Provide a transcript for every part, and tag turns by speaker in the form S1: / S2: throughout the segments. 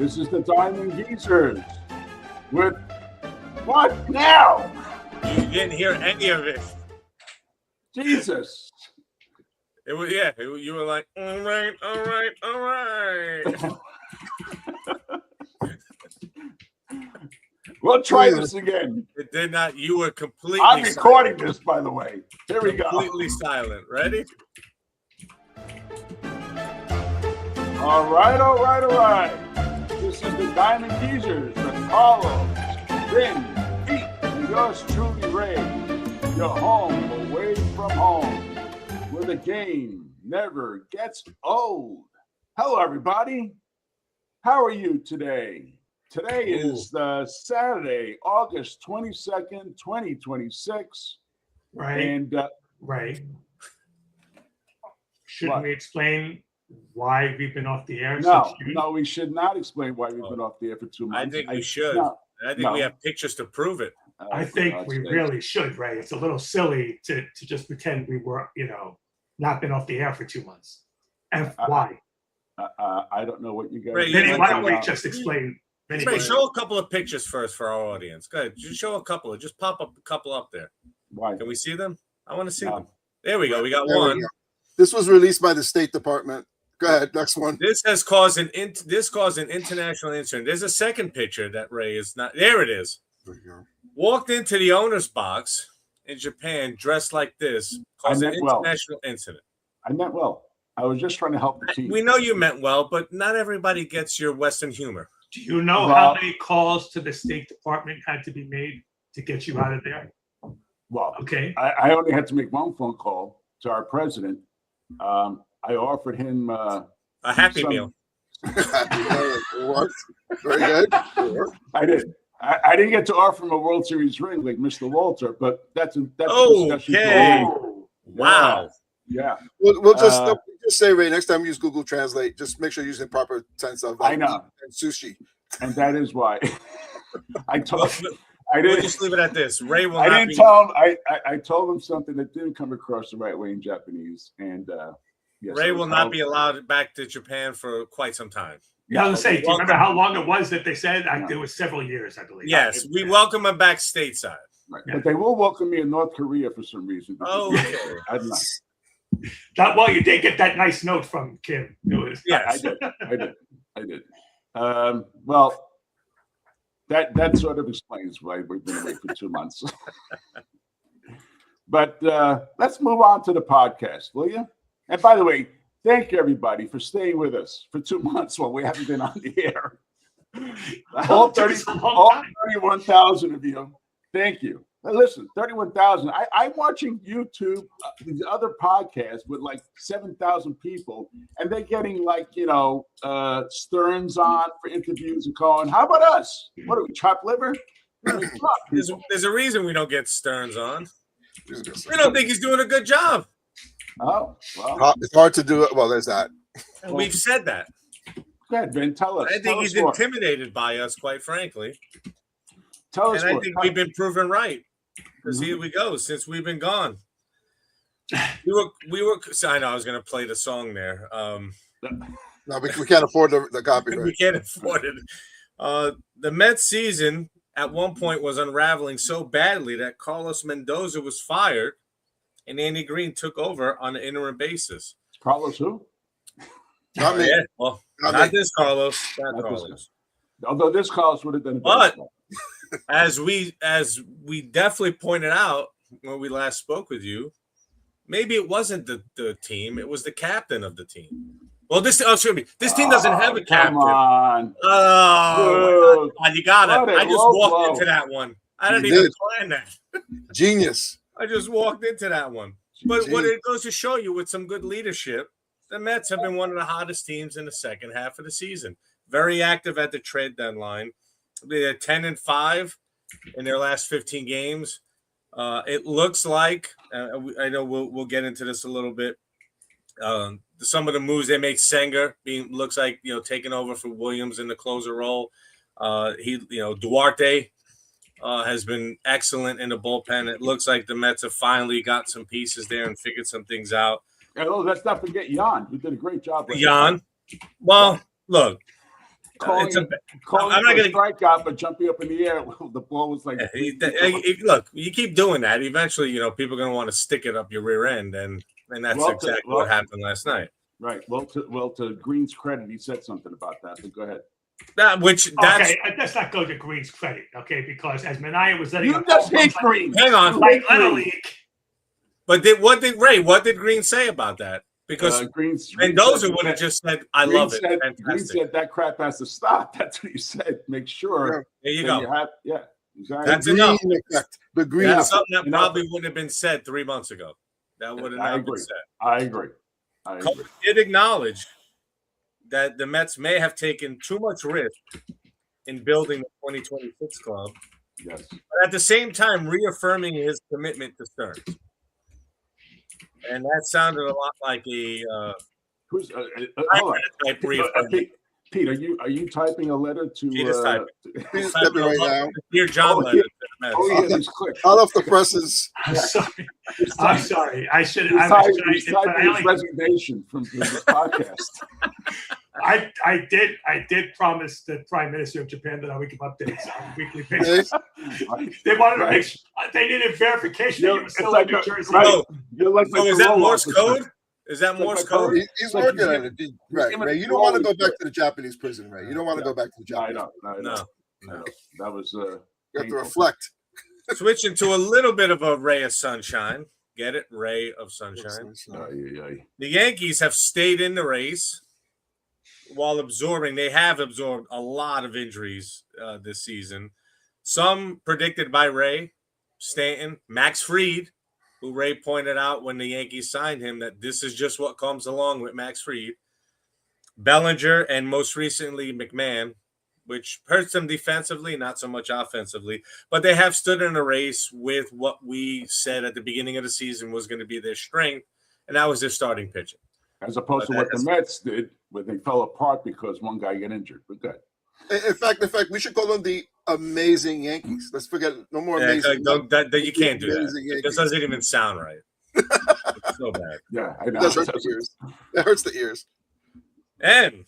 S1: This is the Diamond Geezers with what now?
S2: You didn't hear any of it.
S1: Jesus.
S2: It was you were like, all right.
S1: We'll try this again.
S2: It did not. You were completely.
S1: I'm recording this, by the way. Here we go.
S2: Completely silent. Ready?
S1: All right. This is the Diamond Geezers with Carlos, Vin, Pete, and yours truly, Ray. Your home away from home, where the game never gets old. Hello, everybody. How are you today? Today is Saturday, August 22nd, 2026.
S3: Right.
S1: And
S3: right. Shouldn't we explain why we've been off the air?
S1: No, we should not explain why we've been off the air for 2 months.
S2: I think we should. I think we have pictures to prove it.
S3: I think we really should, Ray. It's a little silly to just pretend we were, not been off the air for 2 months. And why?
S1: I don't know what you guys.
S3: Ray, why don't we just explain?
S2: Ray, show a couple of pictures first for our audience. Go ahead. Just show a couple. Just pop up a couple up there.
S1: Why?
S2: Can we see them? I want to see them. There we go. We got one.
S4: This was released by the State Department. Go ahead. Next one.
S2: This has caused an international incident. There's a second picture that Ray is not. There it is. Walked into the owner's box in Japan dressed like this. Caused an international incident.
S1: I meant well. I was just trying to help the team.
S2: We know you meant well, but not everybody gets your Western humor.
S3: Do you know how many calls to the State Department had to be made to get you out of there?
S1: Well,
S3: okay.
S1: I only had to make one phone call to our president. I offered him
S2: a Happy Meal.
S4: Very good.
S1: I did. I didn't get to offer him a World Series ring like Mr. Walter, but that's
S2: okay. Wow.
S1: Yeah.
S4: We'll just say, Ray, next time you use Google Translate, just make sure you're using proper tense of
S1: I know.
S4: And sushi.
S1: And that is why I told
S2: We'll just leave it at this. Ray will
S1: I didn't tell him I told him something that didn't come across the right way in Japanese. And yes,
S2: Ray will not be allowed back to Japan for quite some time.
S3: Yeah, I was going to say, do you remember how long it was that they said? It was several years, I believe.
S2: Yes, we welcome him back stateside.
S1: Right. Yeah. But they will welcome me in North Korea for some reason.
S2: Oh, okay.
S1: I'm not.
S3: Well, you did get that nice note from Kim.
S2: Yes,
S1: I did. Well, that sort of explains why we've been away for 2 months. But let's move on to the podcast, will you? And by the way, thank you everybody for staying with us for 2 months while we haven't been on the air. All 31,000 of you, thank you. Now listen, 31,000. I'm watching YouTube, these other podcasts with like 7,000 people, and they're getting Stearns on for interviews and calling. How about us? What are we, chopped liver?
S2: There's a reason we don't get Stearns on. We don't think he's doing a good job.
S1: Oh, well.
S4: It's hard to do it. Well, there's that.
S2: And we've said that.
S1: Go ahead, Ben. Tell us.
S2: I think he's intimidated by us, quite frankly.
S1: Tell us.
S2: And I think we've been proven right. Because here we go. Since we've been gone, we were. I know I was going to play the song there.
S4: No, we can't afford the copyright.
S2: We can't afford it. The Mets season at one point was unraveling so badly that Carlos Mendoza was fired, and Andy Green took over on an interim basis.
S1: Carlos who?
S4: Not me.
S2: Yeah, well, not this Carlos. Not Carlos.
S1: Although this Carlos would have done.
S2: But as we definitely pointed out when we last spoke with you, maybe it wasn't the team; it was the captain of the team. Well, this team doesn't have a captain.
S1: Come on!
S2: Oh, you got it! I just walked into that one. I didn't even plan that.
S4: Genius!
S2: I just walked into that one. But what it goes to show you, with some good leadership, the Mets have been one of the hottest teams in the second half of the season. Very active at the trade deadline. They're 10-5 in their last 15 games. It looks like I know we'll get into this a little bit. Some of the moves they made, Senga looks like taking over for Williams in the closer role. Duarte has been excellent in the bullpen. It looks like the Mets have finally got some pieces there and figured some things out.
S1: And let's not forget Jan, who did a great job.
S2: Jan, well, look.
S1: calling
S2: I'm
S1: I'm
S2: not
S1: not
S2: gonna
S1: strikeout, but jumping up in the air. The ball was like.
S2: Look, you keep doing that. Eventually, people are going to want to stick it up your rear end, and that's exactly what happened last night.
S1: Right. Well, to Green's credit, he said something about that. But go ahead.
S3: Okay, let's not go to Green's credit, okay? Because as Minaya was letting
S1: you just hate Green.
S2: Hang on,
S3: like Little League.
S2: But what did Green say about that? Because Mendoza would have just said, "I love it."
S1: Green said that crap has to stop. That's what he said. Make sure.
S2: There you go.
S1: Exactly.
S2: That's enough.
S4: The green.
S2: That's something that probably wouldn't have been said 3 months ago. That would have not been said.
S1: I agree.
S2: Cohen did acknowledge that the Mets may have taken too much risk in building the 2026 club.
S1: Yes.
S2: But at the same time, reaffirming his commitment to Stearns. And that sounded a lot like a
S1: who's
S2: hold on.
S1: Pete, are you typing a letter to
S2: Pete is typing.
S4: He's typing right now.
S2: Dear John letter to the Mets.
S1: Oh yeah, he's quick.
S4: Hot off the presses.
S3: I'm sorry. I should.
S1: He's typing his resignation from this podcast.
S3: I did promise the Prime Minister of Japan that I would give updates on a weekly basis. They wanted to make sure, they needed verification that you were still in New Jersey.
S1: Right.
S2: Is that Morse code? Is that Morse code?
S4: He's working on it. Right. You don't want to go back to the Japanese prison, right? You don't want to go back to the Japanese prison.
S1: No. That was
S4: you have to reflect.
S2: Switching to a little bit of a ray of sunshine. Get it? Ray of sunshine. The Yankees have stayed in the race while they have absorbed a lot of injuries this season. Some predicted by Ray, Stanton, Max Fried, who Ray pointed out when the Yankees signed him that this is just what comes along with Max Fried, Bellinger, and most recently McMahon, which hurts them defensively, not so much offensively. But they have stood in a race with what we said at the beginning of the season was going to be their strength, and that was their starting pitching.
S1: As opposed to what the Mets did, where they fell apart because one guy got injured. But good.
S4: In fact, we should call them the Amazing Yankees. Let's forget no more amazing.
S2: You can't do that. This doesn't even sound right. It's so bad.
S1: Yeah, I know.
S4: That hurts the ears. That hurts the ears.
S2: And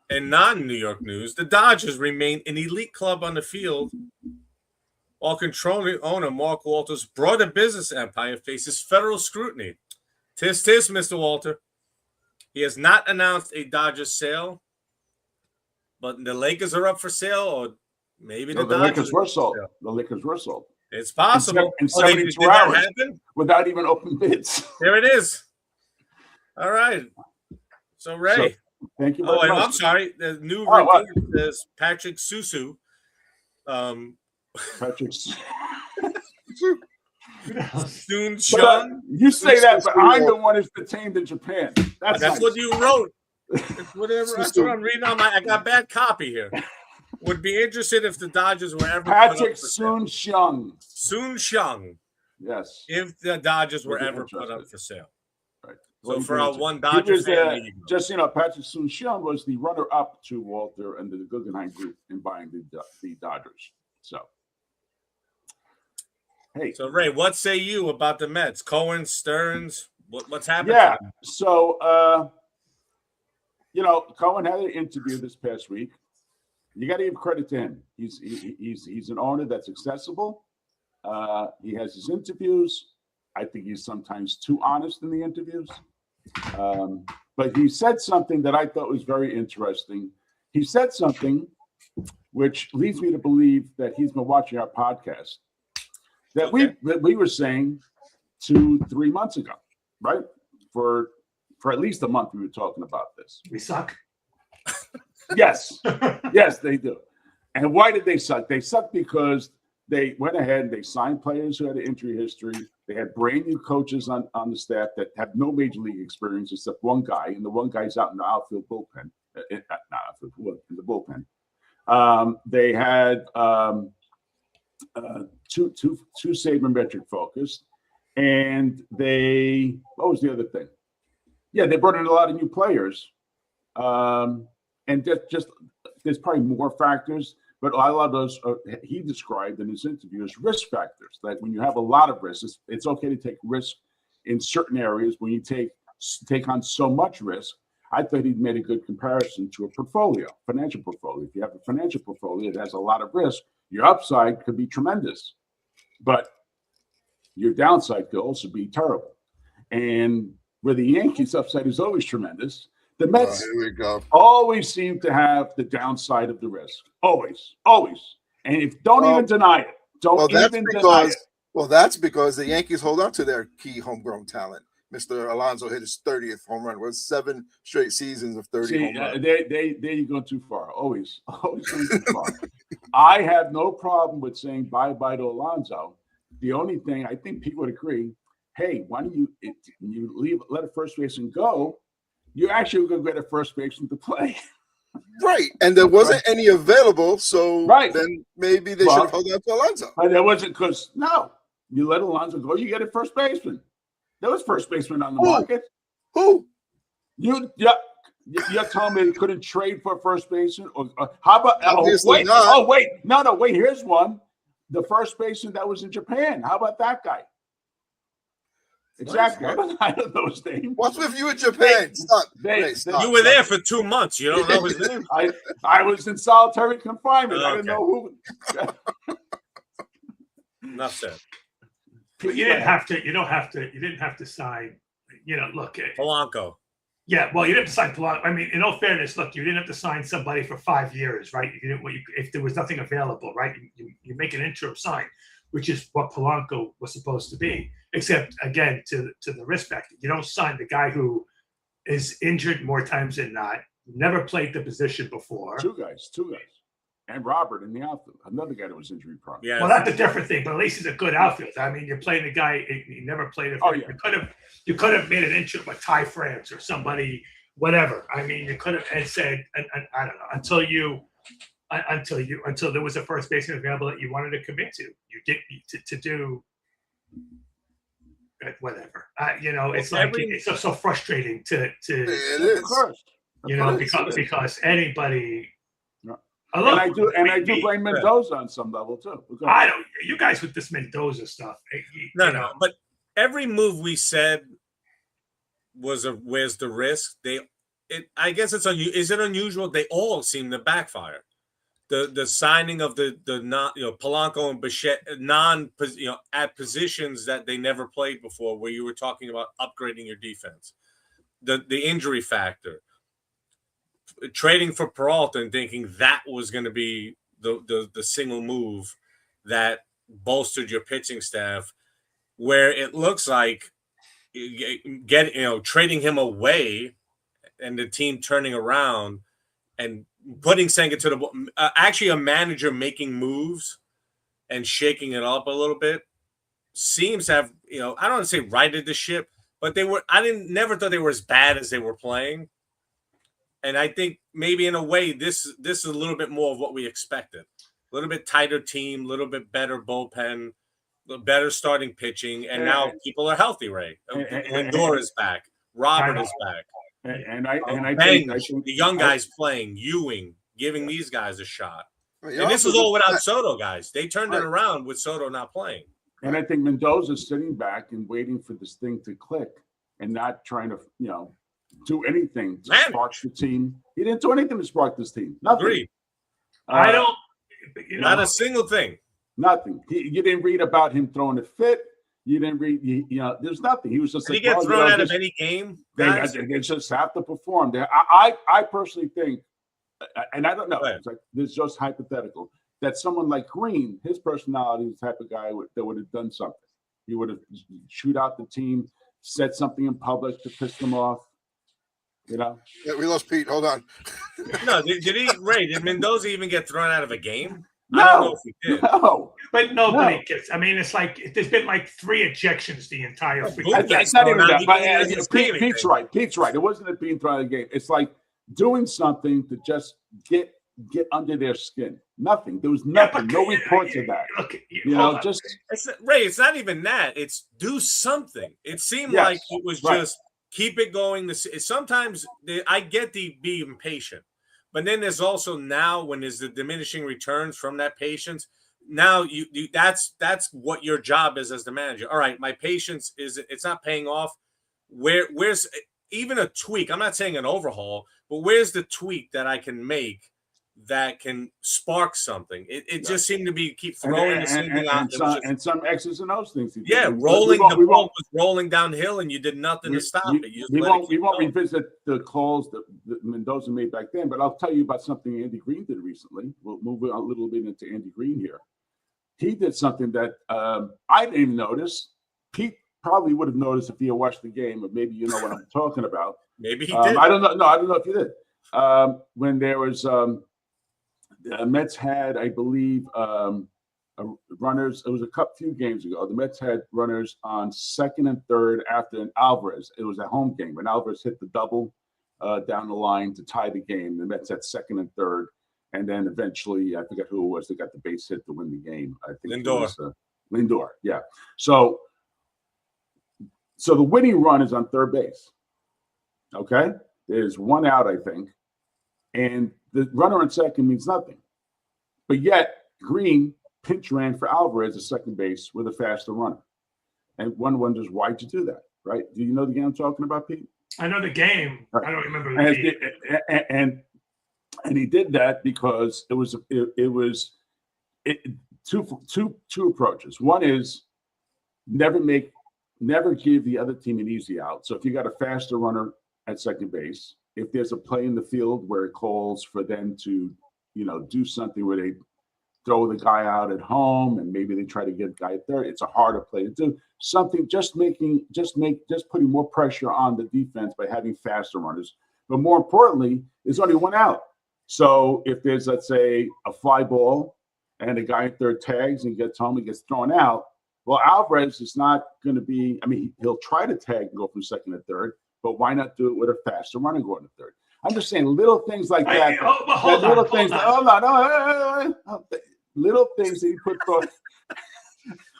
S2: in non-New York news, the Dodgers remain an elite club on the field, while controlling owner Mark Walter's broader business empire faces federal scrutiny. Tis, Mr. Walter. He has not announced a Dodgers sale, but the Lakers are up for sale, or maybe the
S1: Lakers were sold. The Lakers were sold.
S2: It's possible.
S1: In 72 hours, without even open bids.
S2: There it is. All right. So, Ray.
S1: Thank you.
S2: I'm sorry. The new report says Patrick Susu.
S1: Patrick
S2: Soon Shun.
S1: You say that, but I'm the one who's detained in Japan. That's nice.
S2: What you wrote. Whatever. That's what I'm reading on I got bad copy here. Would be interested if the Dodgers were ever
S1: Patrick Soon Shung.
S2: Soon Shung.
S1: Yes.
S2: If the Dodgers were ever put up for sale.
S1: Right.
S2: So for our one Dodger fan,
S1: just Patrick Soon Shung was the runner-up to Walter and the Guggenheim Group in buying the Dodgers. So. Hey.
S2: So Ray, what say you about the Mets? Cohen, Stearns, what's happening?
S1: Yeah. So Cohen had an interview this past week. You got to give credit to him. He's an owner that's accessible. He has his interviews. I think he's sometimes too honest in the interviews. But he said something that I thought was very interesting. He said something which leads me to believe that he's been watching our podcast that we were saying 2-3 months ago, right? For at least a month we were talking about this.
S3: We suck.
S1: Yes. Yes, they do. And why did they suck? They suck because they went ahead and they signed players who had an injury history. They had brand new coaches on the staff that have no major league experience except one guy, and the one guy's out in the outfield bullpen. In the bullpen. They had two sabermetric focused, and what was the other thing? Yeah, they brought in a lot of new players. And just there's probably more factors, but a lot of those he described in his interview as risk factors. That when you have a lot of risks, it's okay to take risk in certain areas. When you take on so much risk, I thought he'd made a good comparison to a portfolio, financial portfolio. If you have a financial portfolio that has a lot of risk, your upside could be tremendous, but your downside could also be terrible. And where the Yankees' upside is always tremendous, the Mets always seem to have the downside of the risk. Always, always. And if don't even deny it. Deny it.
S4: Well, that's because the Yankees hold on to their key homegrown talent. Mr. Alonso hit his 30th home run. Was 7 straight seasons of 30 home runs.
S1: There you go too far. Always going too far. I have no problem with saying bye-bye to Alonso. The only thing I think people would agree, hey, why don't you let a first baseman go? You're actually going to get a first baseman to play.
S4: Right. And there wasn't any available, so then maybe they should have held on to Alonso.
S1: But there wasn't because, no, you let Alonso go, you get a first baseman. There was first baseman on the market.
S4: Who?
S1: You're telling me they couldn't trade for a first baseman? Or how about
S4: Obviously not.
S1: Wait. No, wait, here's one. The first baseman that was in Japan. How about that guy? Exactly. I don't know his name.
S4: What's with you in Japan? Stop.
S2: You were there for 2 months. You don't know his name.
S1: I was in solitary confinement. Okay. I didn't know who.
S2: Enough said.
S3: But you didn't have to. You didn't have to sign. Look,
S2: Polanco.
S3: Yeah, well, you didn't have to sign Polanco. I mean, in all fairness, look, you didn't have to sign somebody for 5 years, right? If there was nothing available, right? You make an interim sign, which is what Polanco was supposed to be. Except again, to the risk factor, you don't sign the guy who is injured more times than not, never played the position before.
S1: Two guys, and Robert in the outfield, another guy that was injury prone.
S3: Yeah, well, that's a different thing, but at least he's a good outfield. I mean, you're playing a guy he never played it. You could have made an interim with Ty France or somebody, whatever. I mean, you could have and said, and I don't know, until there was a first baseman available that you wanted to commit to. You did to do whatever. It's it's so frustrating to
S4: it is.
S1: Of course.
S3: Because anybody.
S1: No. I do blame Mendoza on some level too.
S3: I don't. You guys with this Mendoza stuff.
S2: No. But every move we said where's the risk? I guess it's unusual. Is it unusual? They all seem to backfire. The signing of the Polanco and Bichette at positions that they never played before, where you were talking about upgrading your defense, the injury factor, trading for Peralta and thinking that was going to be the single move that bolstered your pitching staff, where it looks like trading him away and the team turning around and putting Senga to the actually a manager making moves and shaking it up a little bit seems to have, I don't want to say righted the ship, but never thought they were as bad as they were playing. And I think maybe in a way, this is a little bit more of what we expected. A little bit tighter team, a little bit better bullpen, better starting pitching. And now people are healthy, Ray. Lindor is back. Robert is back.
S1: And I think
S2: the young guys playing, Ewing, giving these guys a shot. And this is all without Soto, guys. They turned it around with Soto not playing.
S1: And I think Mendoza's sitting back and waiting for this thing to click and not trying to, do anything to spark the team. He didn't do anything to spark this team. Nothing.
S2: Agreed.
S3: I don't.
S2: Not a single thing.
S1: Nothing. You didn't read about him throwing a fit. You didn't read. There's nothing. He was just.
S2: Did he get thrown out of any game?
S1: They just have to perform. I personally think, and I don't know. This is just hypothetical. That someone like Green, his personality is the type of guy that would have done something. He would have chewed out the team, said something in public to piss them off.
S4: Yeah, we lost Pete. Hold on.
S2: No, did Mendoza even get thrown out of a game?
S1: No,
S2: I don't know if he did.
S1: No.
S3: But nobody gets. I mean, it's like there's been like 3 ejections the entire.
S1: It's not even that. Pete's right. Pete's right. It wasn't it being thrown out of the game. It's like doing something to just get under their skin. Nothing. There was nothing. No reports of that.
S3: Look,
S2: It's not even that. It's do something. It seemed like it was just keep it going. Sometimes I get the be impatient, but then there's also now when there's the diminishing returns from that patience. Now that's what your job is as the manager. All right, my patience it's not paying off. Where's even a tweak. I'm not saying an overhaul, but where's the tweak that I can make that can spark something? It just seemed to be keep throwing the same thing out.
S1: And some X's and O's things.
S2: Yeah, rolling the ball was rolling downhill, and you did nothing to stop it.
S1: We won't revisit the calls that Mendoza made back then, but I'll tell you about something Andy Green did recently. We'll move a little bit into Andy Green here. He did something that I didn't even notice. Pete probably would have noticed if he had watched the game, but maybe you know what I'm talking about.
S2: Maybe he did.
S1: I don't know. No, I don't know if you did. When there was Mets had, I believe, runners. It was a few games ago. The Mets had runners on second and third after an Alvarez. It was a home game when Alvarez hit the double down the line to tie the game. The Mets had second and third, and then eventually, I forget who it was that got the base hit to win the game. I think
S2: Lindor.
S1: It was, Lindor, yeah. So the winning run is on third base. Okay, there's one out, I think, and the runner on second means nothing. But yet, Green pinch ran for Alvarez at second base with a faster runner. And one wonders, why'd you do that, right? Do you know the game I'm talking about, Pete?
S3: I know the game.
S1: Right.
S3: I don't remember the game.
S1: And he did that because it was two approaches. One is never give the other team an easy out. So if you got a faster runner at second base, if there's a play in the field where it calls for them to, do something where they throw the guy out at home and maybe they try to get a guy at third, it's a harder play to do. Something just putting more pressure on the defense by having faster runners. But more importantly, there's only one out. So if there's, let's say, a fly ball and a guy at third tags and gets home and gets thrown out, well, Alvarez is not going to be, he'll try to tag and go from second to third, but why not do it with a faster runner going to third? I'm just saying little things like that. Little things that he put thought,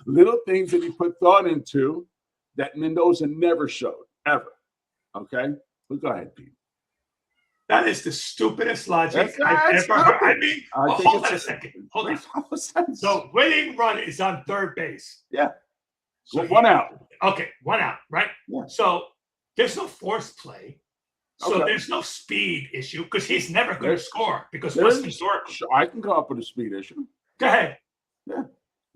S1: little things that he put thought into that Mendoza never showed, ever. Okay? But go ahead, Pete.
S3: That is the stupidest logic I've ever heard. Hold on a second. Hold on. So winning run is on third base.
S1: Yeah.
S3: So
S1: one out.
S3: Okay, one out, right?
S1: Yeah.
S3: So there's no force play. So there's no speed issue because he's never going to score because what's historical?
S1: I can come up with a speed issue.
S3: Go ahead.
S1: Yeah.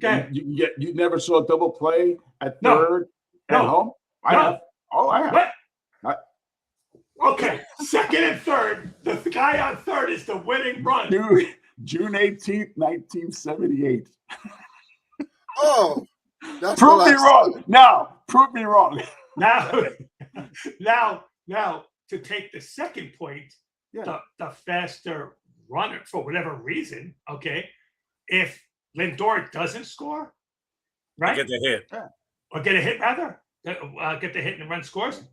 S3: Go ahead.
S1: You never saw a double play at third at home? I have. Oh, I have.
S3: What? Okay, second and third. The guy on third is the winning run.
S1: June 18th, 1978.
S4: Oh, that's
S1: prove me wrong. Now, prove me wrong.
S3: Now, to take the second point, the faster runner for whatever reason. Okay, if Lindor doesn't score, right?
S2: Get the hit,
S3: or get a hit rather. Get the hit and the run scores.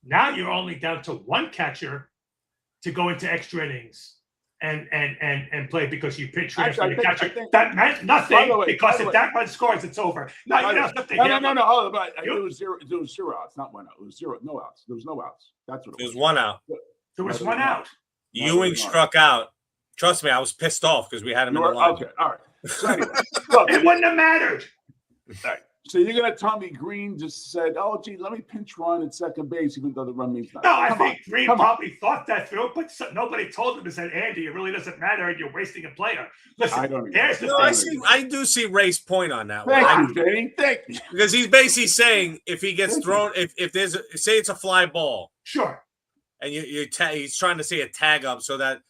S3: Now you're only down to one catcher to go into extra innings and play because you pitch ran for the catcher. That meant nothing because if that run scores, it's over. No.
S1: Oh, but it was zero outs, not one out. It was zero, no outs. There was no outs. That's what it was.
S2: There was one out.
S3: There was one out.
S2: Ewing struck out. Trust me, I was pissed off because we had him in the line.
S1: Okay, all right. So anyway,
S3: it wouldn't have mattered.
S1: All right. So you're going to tell me Green just said, oh, gee, let me pinch run at second base, even though the run means nothing.
S3: No, I think Green probably thought that through, but nobody told him and said, Andy, it really doesn't matter, and you're wasting a player. Listen,
S2: I do see Ray's point on that
S1: one. Thank you.
S2: Because he's basically saying if he gets thrown, if there's say it's a fly ball.
S3: Sure.
S2: And he's trying to say a tag up so that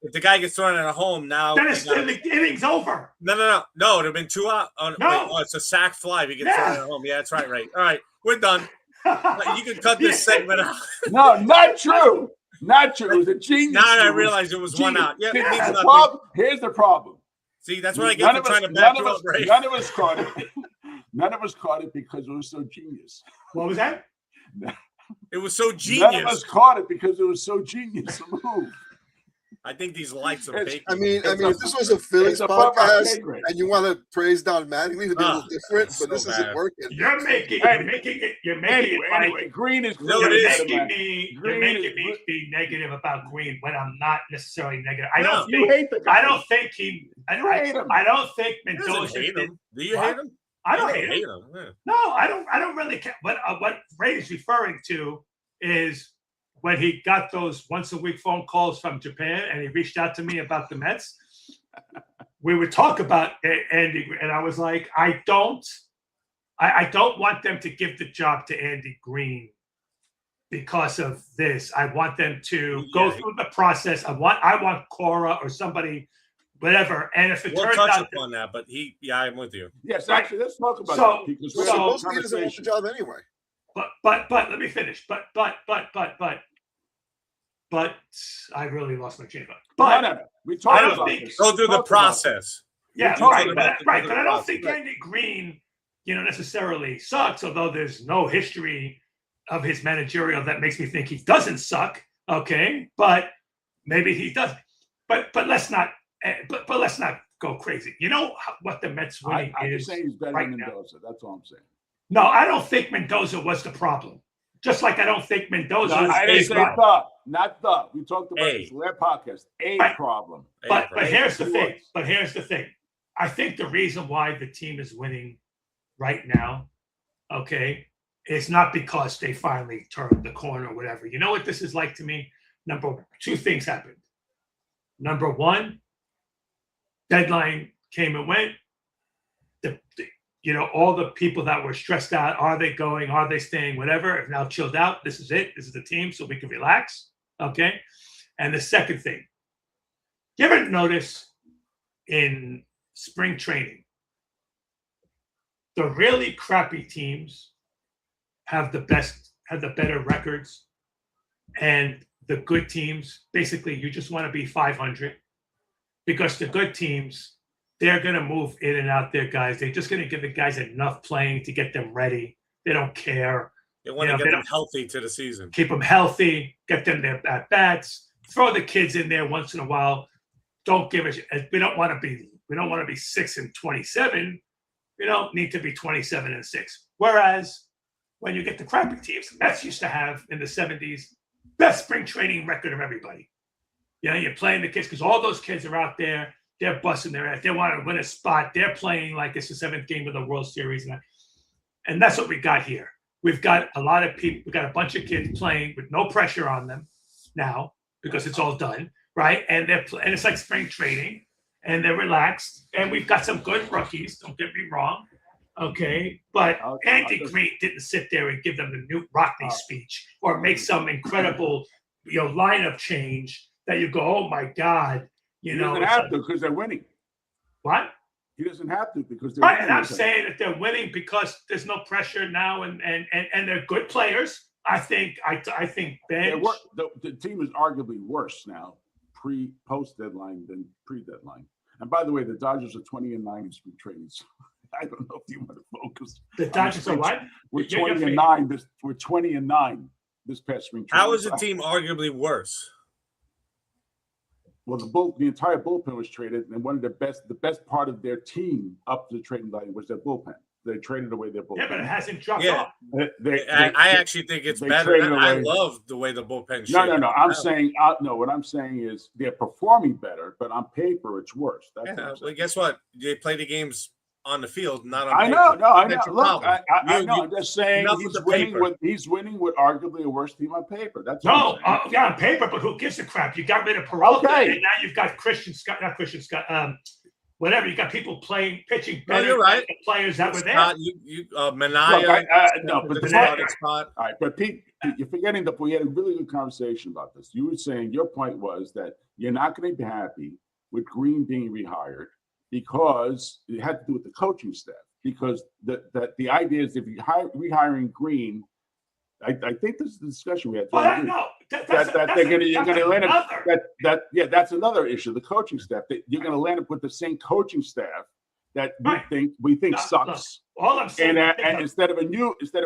S2: if the guy gets thrown at a home now,
S3: then the inning's over.
S2: No. It'd have been 2 out. It's a sack fly if he gets thrown at home. Yeah, that's right. All right, we're done. You can cut this segment out.
S1: No, not true. Not true. It was a genius.
S2: Now I realized it was one out. Yeah,
S1: here's the problem.
S2: See, that's what I get for trying to back you up, Ray.
S1: None of us caught it. None of us caught it because it was so genius.
S3: What was that?
S2: It was so genius.
S1: None of us caught it because it was so genius to move.
S2: I think these lights are big.
S4: I mean, if this was a Phillies podcast and you want to praise Don Mattingly, it'd be a little different, but this isn't working.
S3: You're making it.
S1: Anyway, Green is.
S3: You're making me be negative about Green when I'm not necessarily negative. I don't think Mendoza
S2: hate him. Do you hate him?
S3: I don't hate him. Yeah. No, I don't really care. What Ray is referring to is when he got those once-a-week phone calls from Japan and he reached out to me about the Mets, we would talk about Andy, and I was like, I don't want them to give the job to Andy Green because of this. I want them to go through the process. I want Cora or somebody, whatever. And if it turns out
S2: upon that, but I'm with you.
S1: Yes, actually, let's talk about that because we're
S4: supposed to do the job anyway.
S3: But let me finish. But I really lost my chain of thought. But
S1: no. We talked about this.
S2: Go through the process.
S3: Yeah, right. But I don't think Andy Green, necessarily sucks. Although there's no history of his managerial that makes me think he doesn't suck. Okay, but maybe he does. But let's not. But let's not go crazy. You know what the Mets winning is?
S1: I'm saying he's better than Mendoza. That's all I'm saying.
S3: No, I don't think Mendoza was the problem. Just like I don't think Mendoza.
S1: No, I didn't say not the. We talked about this last podcast. Problem.
S3: But here's the thing. But here's the thing. I think the reason why the team is winning right now, okay, is not because they finally turned the corner or whatever. You know what this is like to me? Two things happened. Number one, deadline came and went. All the people that were stressed out, are they going, are they staying, whatever, have now chilled out. This is it. This is the team, so we can relax. Okay. And the second thing, you ever notice in spring training, the really crappy teams have the better records, and the good teams, basically, you just want to be 500 because the good teams, they're going to move in and out their guys. They're just going to give the guys enough playing to get them ready. They don't care.
S2: They want to get them healthy to the season.
S3: Keep them healthy, get them their at-bats, throw the kids in there once in a while. Don't give us. We don't want to be 6-27. We don't need to be 27-6. Whereas when you get the crappy teams, the Mets used to have in the 70s best spring training record of everybody. You're playing the kids because all those kids are out there. They're busting their ass. They want to win a spot. They're playing like it's the 7th game of the World Series. And that's what we got here. We've got a lot of people. We've got a bunch of kids playing with no pressure on them now because it's all done, right? And it's like spring training, and they're relaxed. And we've got some good rookies. Don't get me wrong, okay? But Andy Green didn't sit there and give them the Newt Rockney speech or make some incredible, lineup change that you go, oh my God.
S1: He doesn't have to because they're winning.
S3: What?
S1: He doesn't have to because they're
S3: winning.
S1: Right,
S3: and I'm saying that they're winning because there's no pressure now, and they're good players. I think Ben.
S1: The team is arguably worse now, post deadline than pre-deadline. And by the way, the Dodgers are 20-9 in spring training. So I don't know if you want to focus.
S3: The Dodgers are what?
S1: We're 20-9. We're 20-9 this past spring training.
S2: How is the team arguably worse?
S1: Well, the entire bullpen was traded, and one of the best part of their team up to the trading line was their bullpen. They traded away their bullpen.
S3: Yeah, but it hasn't dropped off.
S2: I actually think it's better. I love the way the bullpen.
S1: No. I'm saying what I'm saying is they're performing better, but on paper it's worse. That's
S2: well, guess what? They play the games on the field, not on
S1: I
S2: paper.
S1: I know. Look, I know. I'm just saying he's winning with arguably a worse team on paper. That's
S3: on paper, but who gives a crap? You got rid of Peralta, and now you've got whatever. You got people pitching better than the players that were there.
S2: Manaya.
S1: All right, but Pete, you're forgetting that we had a really good conversation about this. You were saying your point was that you're not going to be happy with Green being rehired, because it had to do with the coaching staff. Because the idea is if you're rehiring Green, I think this is the discussion we had. You're going to land up that's another issue. The coaching staff, you're going to land up with the same coaching staff that we think sucks.
S3: All I'm saying,
S1: and instead of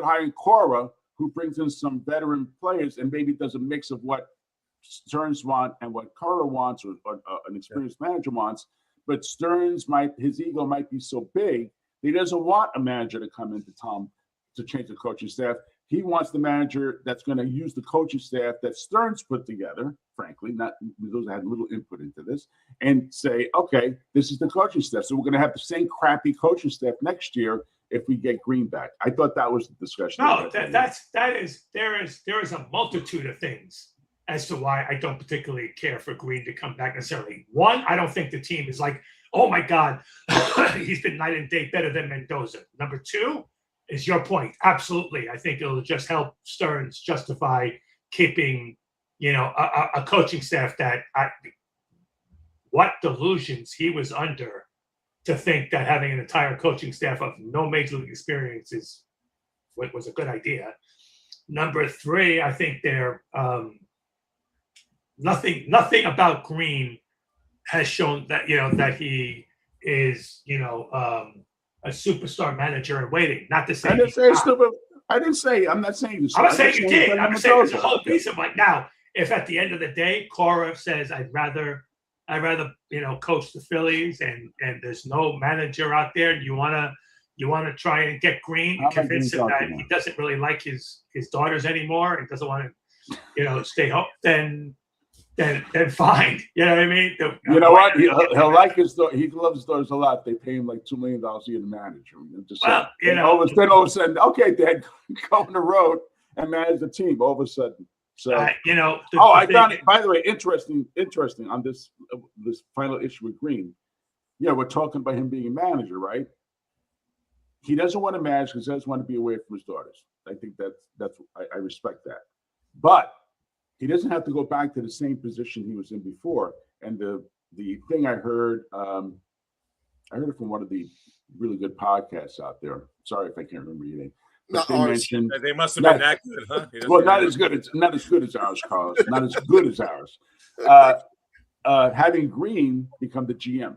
S1: hiring Cora, who brings in some veteran players and maybe does a mix of what Stearns want and what Cora wants, or an experienced manager wants. But Stearns his ego might be so big, he doesn't want a manager to come into Tom to change the coaching staff. He wants the manager that's going to use the coaching staff that Stearns put together, frankly, not those that had little input into this, and say, okay, this is the coaching staff. So we're going to have the same crappy coaching staff next year, if we get Green back. I thought that was the discussion.
S3: No, there is a multitude of things as to why I don't particularly care for Green to come back necessarily. One, I don't think the team is like, oh my God, he's been night and day better than Mendoza. Number two is your point. Absolutely. I think it'll just help Stearns justify keeping, a coaching staff that what delusions he was under to think that having an entire coaching staff of no major league experience was a good idea. Number three, I think they're nothing about Green has shown that that he is a superstar manager in waiting. Not to say
S1: I didn't say. I'm not saying this.
S3: I'm not saying you did. I'm saying there's a whole reason why. Now, if at the end of the day, Cora says I'd rather coach the Phillies and there's no manager out there, and you wanna try and get Green and convince him that he doesn't really like his daughters anymore and doesn't want to stay home, then fine. You know what I mean?
S1: You know what? He'll like his daughter. He loves his daughters a lot. They pay him like $2 million a year to manage him. Then all of a sudden, okay, Dad, go on the road and manage the team. All of a sudden, so I found it. By the way, interesting on this final issue with Green. Yeah, we're talking about him being a manager, right? He doesn't want to manage because he doesn't want to be away from his daughters. I think I respect that, but he doesn't have to go back to the same position he was in before. And the thing I heard it from one of the really good podcasts out there. Sorry if I can't remember your name.
S2: They must have been that good, huh?
S1: Well, not as good as ours, Carlos. Not as good as ours. Having Green become the GM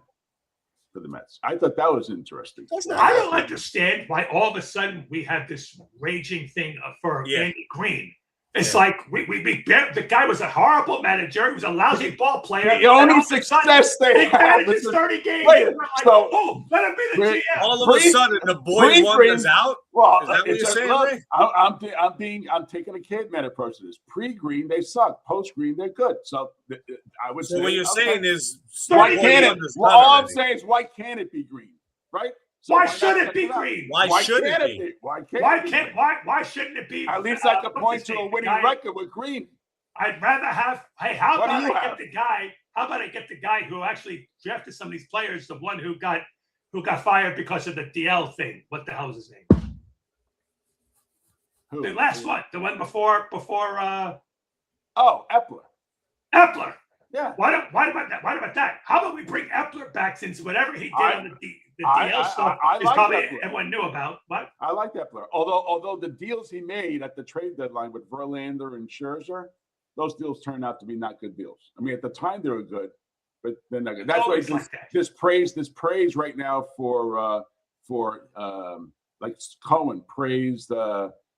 S1: for the Mets. I thought that was interesting.
S3: I don't understand why all of a sudden we have this raging thing for Andy Green. It's like the guy was a horrible manager. He was a lousy ball player.
S1: The only success they had
S3: was 30 games.
S1: Wait,
S3: let him be the GM.
S2: All of a sudden, the boy wonders out.
S1: Well,
S2: is that what you're saying?
S1: Look, I'm taking a caveman approach to this. Pre-Green, they suck. Post-Green, they're good. So I would say.
S2: So what you're saying is,
S1: why can't it? Well, all I'm saying is, why can't it be Green? Right?
S3: So why should it be Green?
S2: Why should it be?
S3: Why shouldn't it be?
S1: At least I could point to a winning record with Green.
S3: I'd rather have. Hey, how about I get the guy who actually drafted some of these players? The one who got fired because of the DL thing. What the hell is his name?
S1: Who?
S3: The last one. The one before.
S1: Epler.
S3: Epler.
S1: Yeah.
S3: Why about that? How about we bring Epler back, since whatever he did on the DL stuff is probably Epler. Everyone knew about. What?
S1: I like Epler. Although the deals he made at the trade deadline with Verlander and Scherzer, those deals turned out to be not good deals. I mean, at the time they were good, but they're not good. That's why this praise right now for like Cohen praised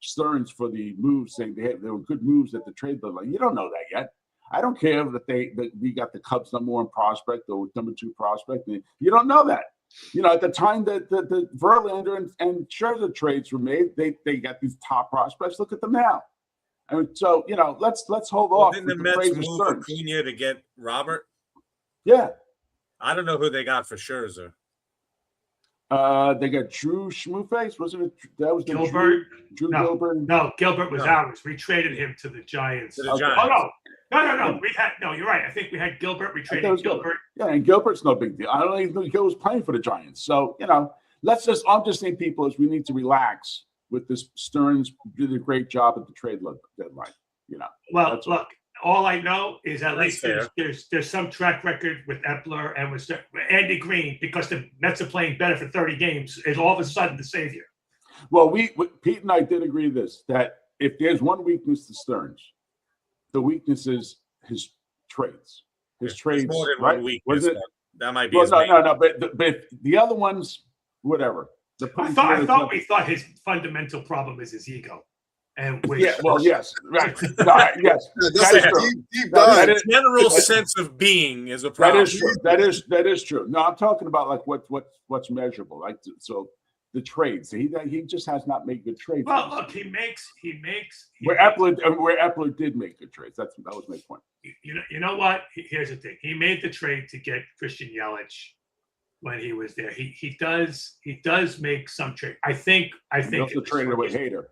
S1: Stearns for the moves, saying they were good moves at the trade deadline. You don't know that yet. I don't care that we got the Cubs number 1 prospect or number 2 prospect. You don't know that. At the time that the Verlander and Scherzer trades were made, they got these top prospects. Look at them now. I mean, so let's hold off.
S2: Didn't the Mets move Acuna to get Robert?
S1: Yeah.
S2: I don't know who they got for Scherzer.
S1: They got Drew Schmooface. Wasn't it? That was
S3: Gilbert.
S1: Gilbert.
S3: No, Gilbert was ours. We traded him to the Giants.
S2: To the Giants.
S3: Oh no. You're right. I think we had Gilbert. We traded Gilbert.
S1: Yeah, and Gilbert's no big deal. I don't even think Gil was playing for the Giants. So, I'm just saying, people, is we need to relax with this. Stearns did a great job at the trade deadline.
S3: Well, look, all I know is at least there's some track record with Epler and with Andy Green, because the Mets are playing better for 30 games, is all of a sudden the savior.
S1: Well, Pete and I did agree that if there's one weakness to Stearns, the weakness is his trades. His trades,
S2: more than
S1: right?
S2: one weakness. That might be.
S1: No. But the other ones, whatever.
S3: I thought his fundamental problem is his ego. And
S1: yes, right. Yes, that is true.
S2: General sense of being is a problem.
S1: That is true. No, I'm talking about like what's measurable. Like, so the trades. He just has not made good trades.
S3: Well, look, he makes
S1: where Epler did make good trades. That was my point.
S3: You know what? Here's the thing. He made the trade to get Christian Yelich. when he was there. He does make some trade. I think
S1: He also traded away Hader.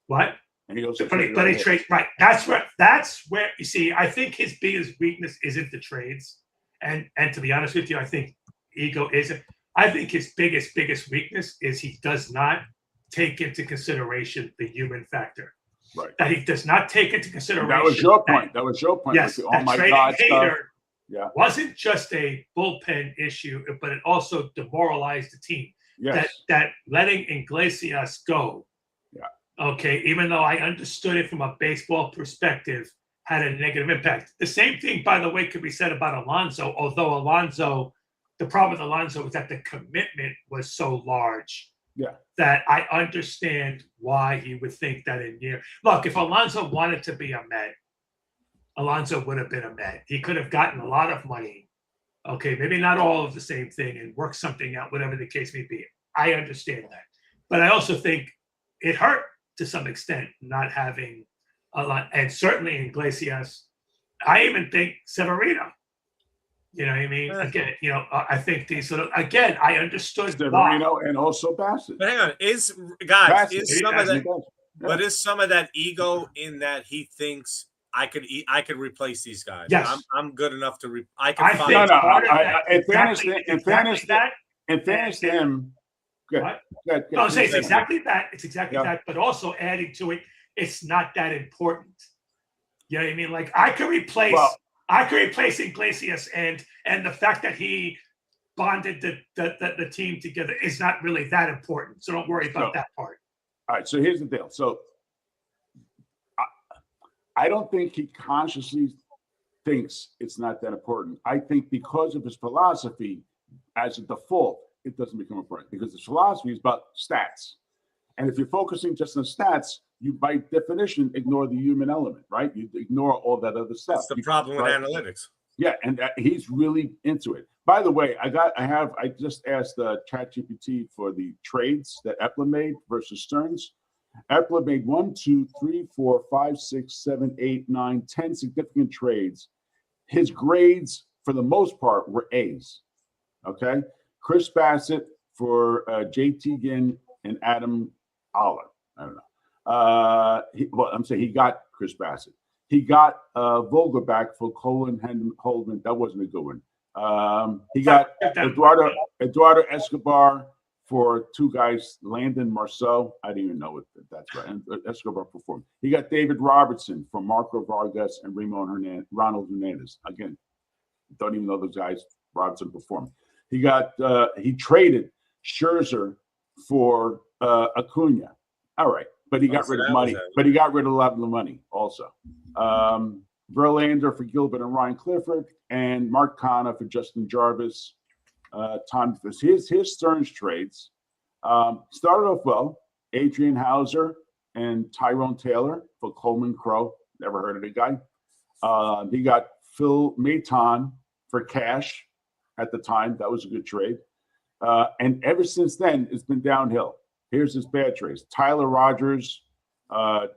S3: What?
S1: And he also
S3: But he trade right. That's where you see. I think his biggest weakness isn't the trades, and to be honest with you, I think ego isn't. I think his biggest weakness is he does not take into consideration the human factor.
S1: Right.
S3: That he does not take into consideration.
S1: That was your point.
S3: Yes.
S1: Oh my God stuff. Yeah.
S3: Wasn't just a bullpen issue, but it also demoralized the team.
S1: Yes.
S3: That letting Iglesias go.
S1: Yeah.
S3: Okay. Even though I understood it from a baseball perspective, had a negative impact. The same thing, by the way, could be said about Alonso. Although the problem with Alonso was that the commitment was so large.
S1: Yeah.
S3: That I understand why he would think that in year. Look, if Alonso wanted to be a Met, Alonso would have been a Met. He could have gotten a lot of money. Okay, maybe not all of the same thing and work something out, whatever the case may be. I understand that. But I also think it hurt to some extent not having a lot. And certainly Iglesias, I even think Severino. You know what I mean? Again, I think these sort of, again, I understood
S1: Severino and also Bassett.
S2: But hang on, is some of that ego in that he thinks I could replace these guys?
S3: Yes.
S2: I'm good enough to.
S1: In fairness to him, good.
S3: No, I'm saying it's exactly that. It's exactly that. But also adding to it, it's not that important. You know what I mean? Like I could replace Iglesias, and the fact that he bonded the team together is not really that important. So don't worry about that part.
S1: All right. So here's the deal. So I don't think he consciously thinks it's not that important. I think because of his philosophy, as a default, it doesn't become important because his philosophy is about stats. And if you're focusing just on stats, you by definition ignore the human element, right? You ignore all that other stuff.
S2: That's the problem with analytics.
S1: Yeah, and he's really into it. By the way, I just asked ChatGPT for the trades that Epler made versus Stearns. Epler made 1, 2, 3, 4, 5, 6, 7, 8, 9, 10 significant trades. His grades, for the most part, were A's. Okay, Chris Bassett for JT Ginn and Adam Oller. I don't know. He got Chris Bassett. He got Vogler back for Colin Holdman. That wasn't a good one. He got Eduardo Escobar for two guys, Landon Marceau. I didn't even know if that's right. And Escobar performed. He got David Robertson from Marco Vargas and Ronald Hernandez. Again, don't even know those guys. Robertson performed. He traded Scherzer for Acuna. All right. But he got rid of money. But he got rid of a lot of the money also. Verlander for Gilbert and Ryan Clifford, and Mark Canha for Justin Jarvis. His Stearns trades started off well. Adrian Hauser and Tyrone Taylor for Coleman Crow. Never heard of the guy. He got Phil Maton for cash at the time. That was a good trade. And ever since then, it's been downhill. Here's his bad trades. Tyler Rogers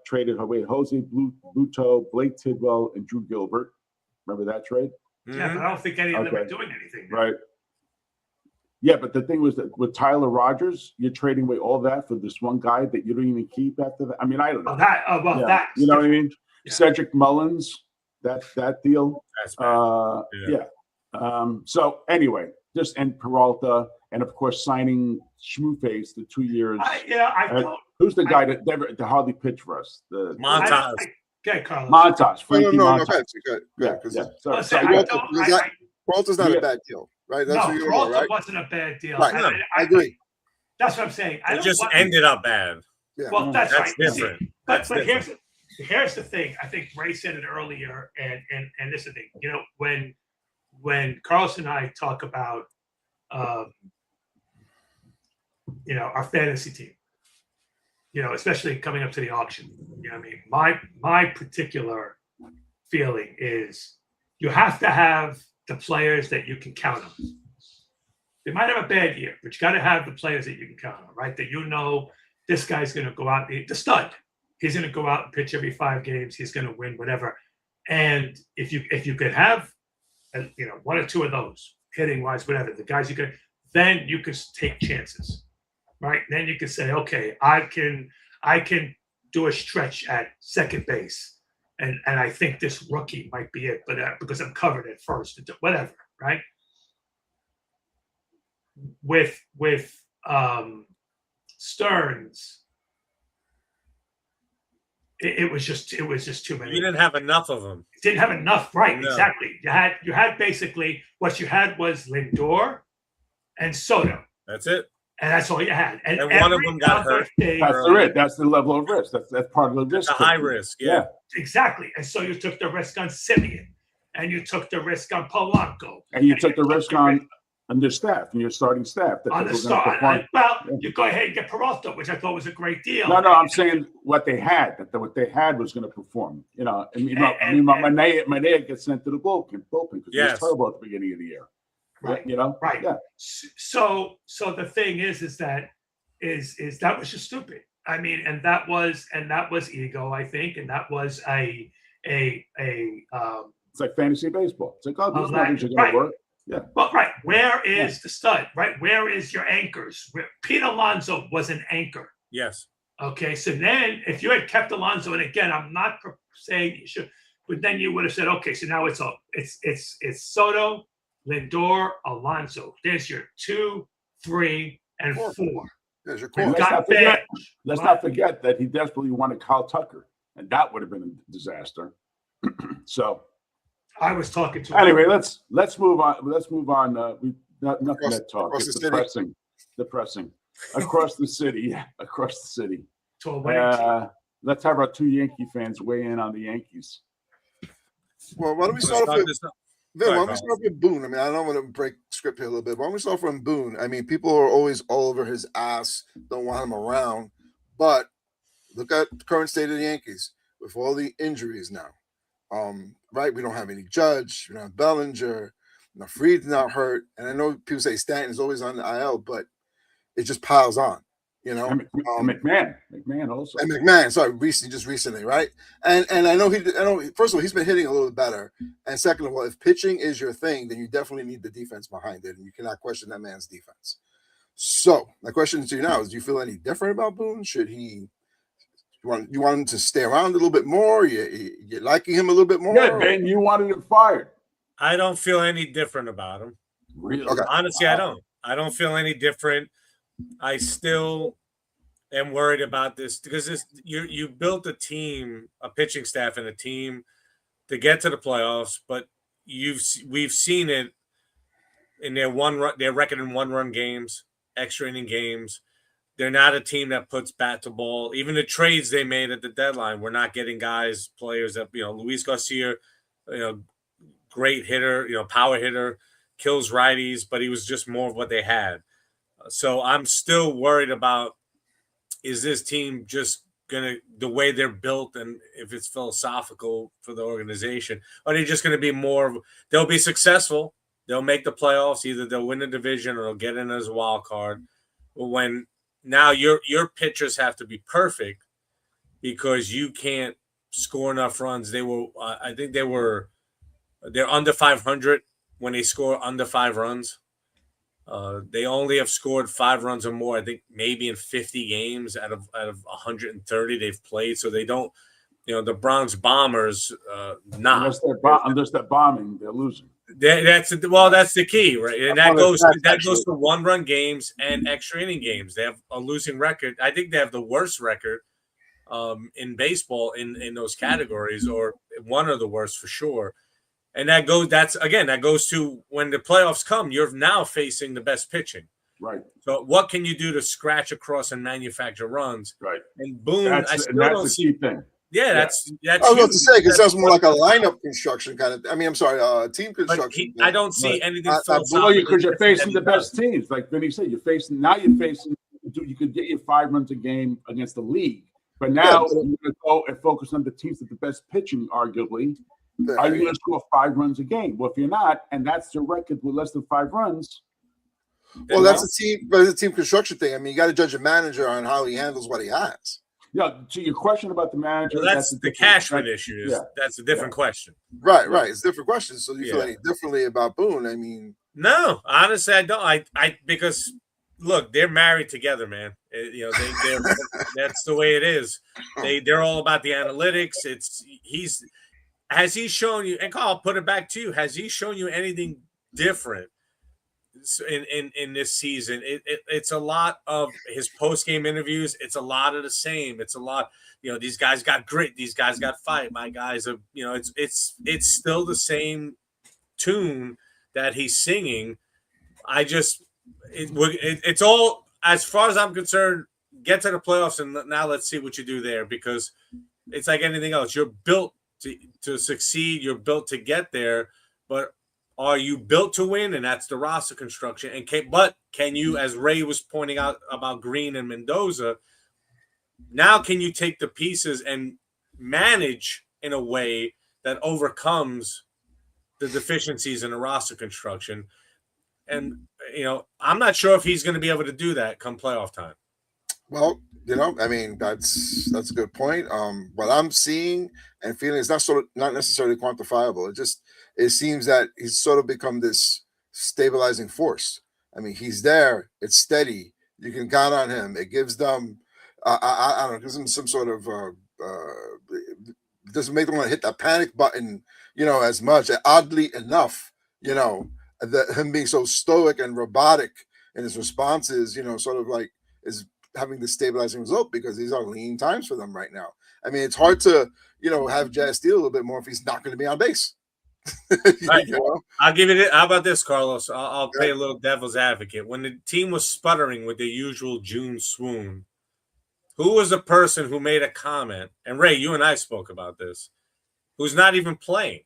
S1: traded away Jose Bluto, Blake Tidwell, and Drew Gilbert. Remember that trade?
S3: Yeah, but I don't think any of them are doing anything.
S1: Right. Yeah, but the thing was that with Tyler Rogers, you're trading away all that for this one guy that you don't even keep after that. I mean, I don't know.
S3: That
S1: you know what I mean?
S3: Yeah.
S1: Cedric Mullins, that deal.
S2: That's bad.
S1: So anyway, and Peralta, and of course signing Schmooface the 2 years. Who's the guy that hardly pitched for us? The
S2: Montas.
S3: Okay, Carlos.
S1: Montas. Frankie
S4: No,
S1: Montas.
S4: Peralta's not a bad deal, right? That's
S3: Peralta wasn't a bad deal.
S4: Right. I agree.
S3: That's what I'm saying.
S2: It just ended up bad.
S4: Yeah.
S3: Well, that's right.
S2: Different.
S3: But here's the thing. I think Ray said it earlier, and this is the thing. You know, when Carlos and I talk about our fantasy team, especially coming up to the auction, I mean, my particular feeling is you have to have the players that you can count on. They might have a bad year, but you got to have the players that you can count on, right? That this guy's going to go out, the stud. He's going to go out and pitch every 5 games. He's going to win whatever. And if you could have, one or two of those hitting wise, whatever, the guys you could, then you could take chances, right? Then you could say, okay, I can do a stretch at second base, and I think this rookie might be it, but because I'm covered at first, whatever, right? With Stearns, it was just too many.
S2: You didn't have enough of them.
S3: Didn't have enough, right?
S2: No.
S3: Exactly. You had basically what you had was Lindor and Soto.
S2: That's it.
S3: And that's all you had. And
S2: one of them got hurt.
S5: That's the level of risk. That's part of the risk.
S2: The high risk, yeah.
S3: Exactly. And so you took the risk on Simeon, and you took the risk on Polanco,
S5: and you took the risk on your staff, and your starting staff.
S3: On the start. You go ahead and get Peralta, which I thought was a great deal.
S5: No, I'm saying what they had. What they had was going to perform. Manea gets sent to the bullpen because he was terrible at the beginning of the year.
S3: Right.
S5: Right. Yeah.
S3: So the thing is that was just stupid. I mean, and that was ego, I think, and that was it's
S5: like fantasy baseball. It's like, oh, these numbers are going to work. Yeah.
S3: Well, right. Where is the stud? Right. Where is your anchors? Pete Alonso was an anchor.
S2: Yes.
S3: Okay. So then, if you had kept Alonso, and again, I'm not saying you should, but then you would have said, okay, so now it's Soto, Lindor, Alonso. There's your 2, 3, and 4.
S4: There's your
S3: core.
S5: Let's not forget that he desperately wanted Kyle Tucker, and that would have been a disaster. So.
S3: I was talking to
S5: anyway. Let's move on. Let's move on. Nothing to talk. It's depressing. Across the city. Yeah, across the city. Let's have our 2 Yankee fans weigh in on the Yankees.
S4: Well, why don't we start off with Vin? Why don't we start with Boone? I mean, I don't want to break script here a little bit. Why don't we start from Boone? I mean, people are always all over his ass. Don't want him around. But look at the current state of the Yankees with all the injuries now. Right, we don't have any Judge, we don't have Bellinger, Fried's not hurt, and I know people say Stanton is always on the IL, but it just piles on,
S5: And McMahon also,
S4: and McMahon, sorry, recently, right? And I know first of all, he's been hitting a little better, and second of all, if pitching is your thing, then you definitely need the defense behind it, and you cannot question that man's defense. So my question to you now is: do you feel any different about Boone? Should he? You want him to stay around a little bit more? You're liking him a little bit more?
S5: Yeah, Ben, you wanted him fired.
S2: I don't feel any different about him.
S5: Really?
S2: Okay. Honestly, I don't. I don't feel any different. I still am worried about this because you built a team, a pitching staff, and a team to get to the playoffs, but we've seen it in their record in 1-run games, extra inning games. They're not a team that puts bat to ball. Even the trades they made at the deadline, we're not getting players that, Luis Garcia, great hitter, power hitter, kills righties, but he was just more of what they had. So I'm still worried about, is this team just the way they're built, and if it's philosophical for the organization, are they just going to be they'll be successful. They'll make the playoffs. Either they'll win the division or they'll get in as a wild card. But when now your pitchers have to be perfect because you can't score enough runs. I think they're under 500 when they score under 5 runs. They only have scored 5 runs or more, I think maybe in 50 games out of 130 they've played. So they don't, the Bronx Bombers,
S5: unless they're bombing, they're losing.
S2: That's the key, right? And that goes to 1-run games and extra inning games. They have a losing record. I think they have the worst record in baseball in those categories, or one of the worst for sure. And that goes to when the playoffs come, you're now facing the best pitching.
S5: Right.
S2: So what can you do to scratch across and manufacture runs?
S5: Right.
S2: And Boone,
S5: that's the key thing.
S2: Yeah, that's.
S4: I was about to say, because that's more like a lineup construction kind of. Team construction.
S2: I don't see anything.
S5: Because you're facing the best teams, like Vinny said. You could get your 5 runs a game against the league, but now you're going to go and focus on the teams with the best pitching, arguably. Are you going to score 5 runs a game? Well, if you're not, and that's your record with less than 5 runs.
S4: Well, that's a team, but it's a team construction thing. I mean, you got to judge a manager on how he handles what he has.
S5: Yeah, to your question about the manager,
S2: that's the Cashman issue. That's a different question.
S4: Right. It's a different question. So you feel any differently about Boone? I mean,
S2: No, honestly, I don't. I because look, they're married together, man. They're that's the way it is. They're all about the analytics. Has he shown you? And Carl, I'll put it back to you. Has he shown you anything different in this season? It's a lot of his post game interviews. It's a lot of the same. It's a lot. These guys got grit. These guys got fight. My guys are. It's still the same tune that he's singing. It's all, as far as I'm concerned, get to the playoffs and now let's see what you do there, because it's like anything else. You're built to succeed. You're built to get there, but are you built to win? And that's the roster construction. And can you, as Ray was pointing out about Green and Mendoza, now can you take the pieces and manage in a way that overcomes the deficiencies in the roster construction? And, I'm not sure if he's going to be able to do that come playoff time.
S4: Well, I mean, that's a good point. What I'm seeing and feeling is not necessarily quantifiable. It seems that he's sort of become this stabilizing force. I mean, he's there. It's steady. You can count on him. It gives them, I don't know, gives them some sort of, doesn't make them want to hit that panic button, as much. Oddly enough, him being so stoic and robotic in his responses, sort of like is having the stabilizing result, because these are lean times for them right now. I mean, it's hard to, have Jazz steal a little bit more if he's not going to be on base.
S2: Right. I'll give it. How about this, Carlos? I'll play a little devil's advocate. When the team was sputtering with the usual June swoon, who was the person who made a comment? And Ray, you and I spoke about this. Who's not even playing?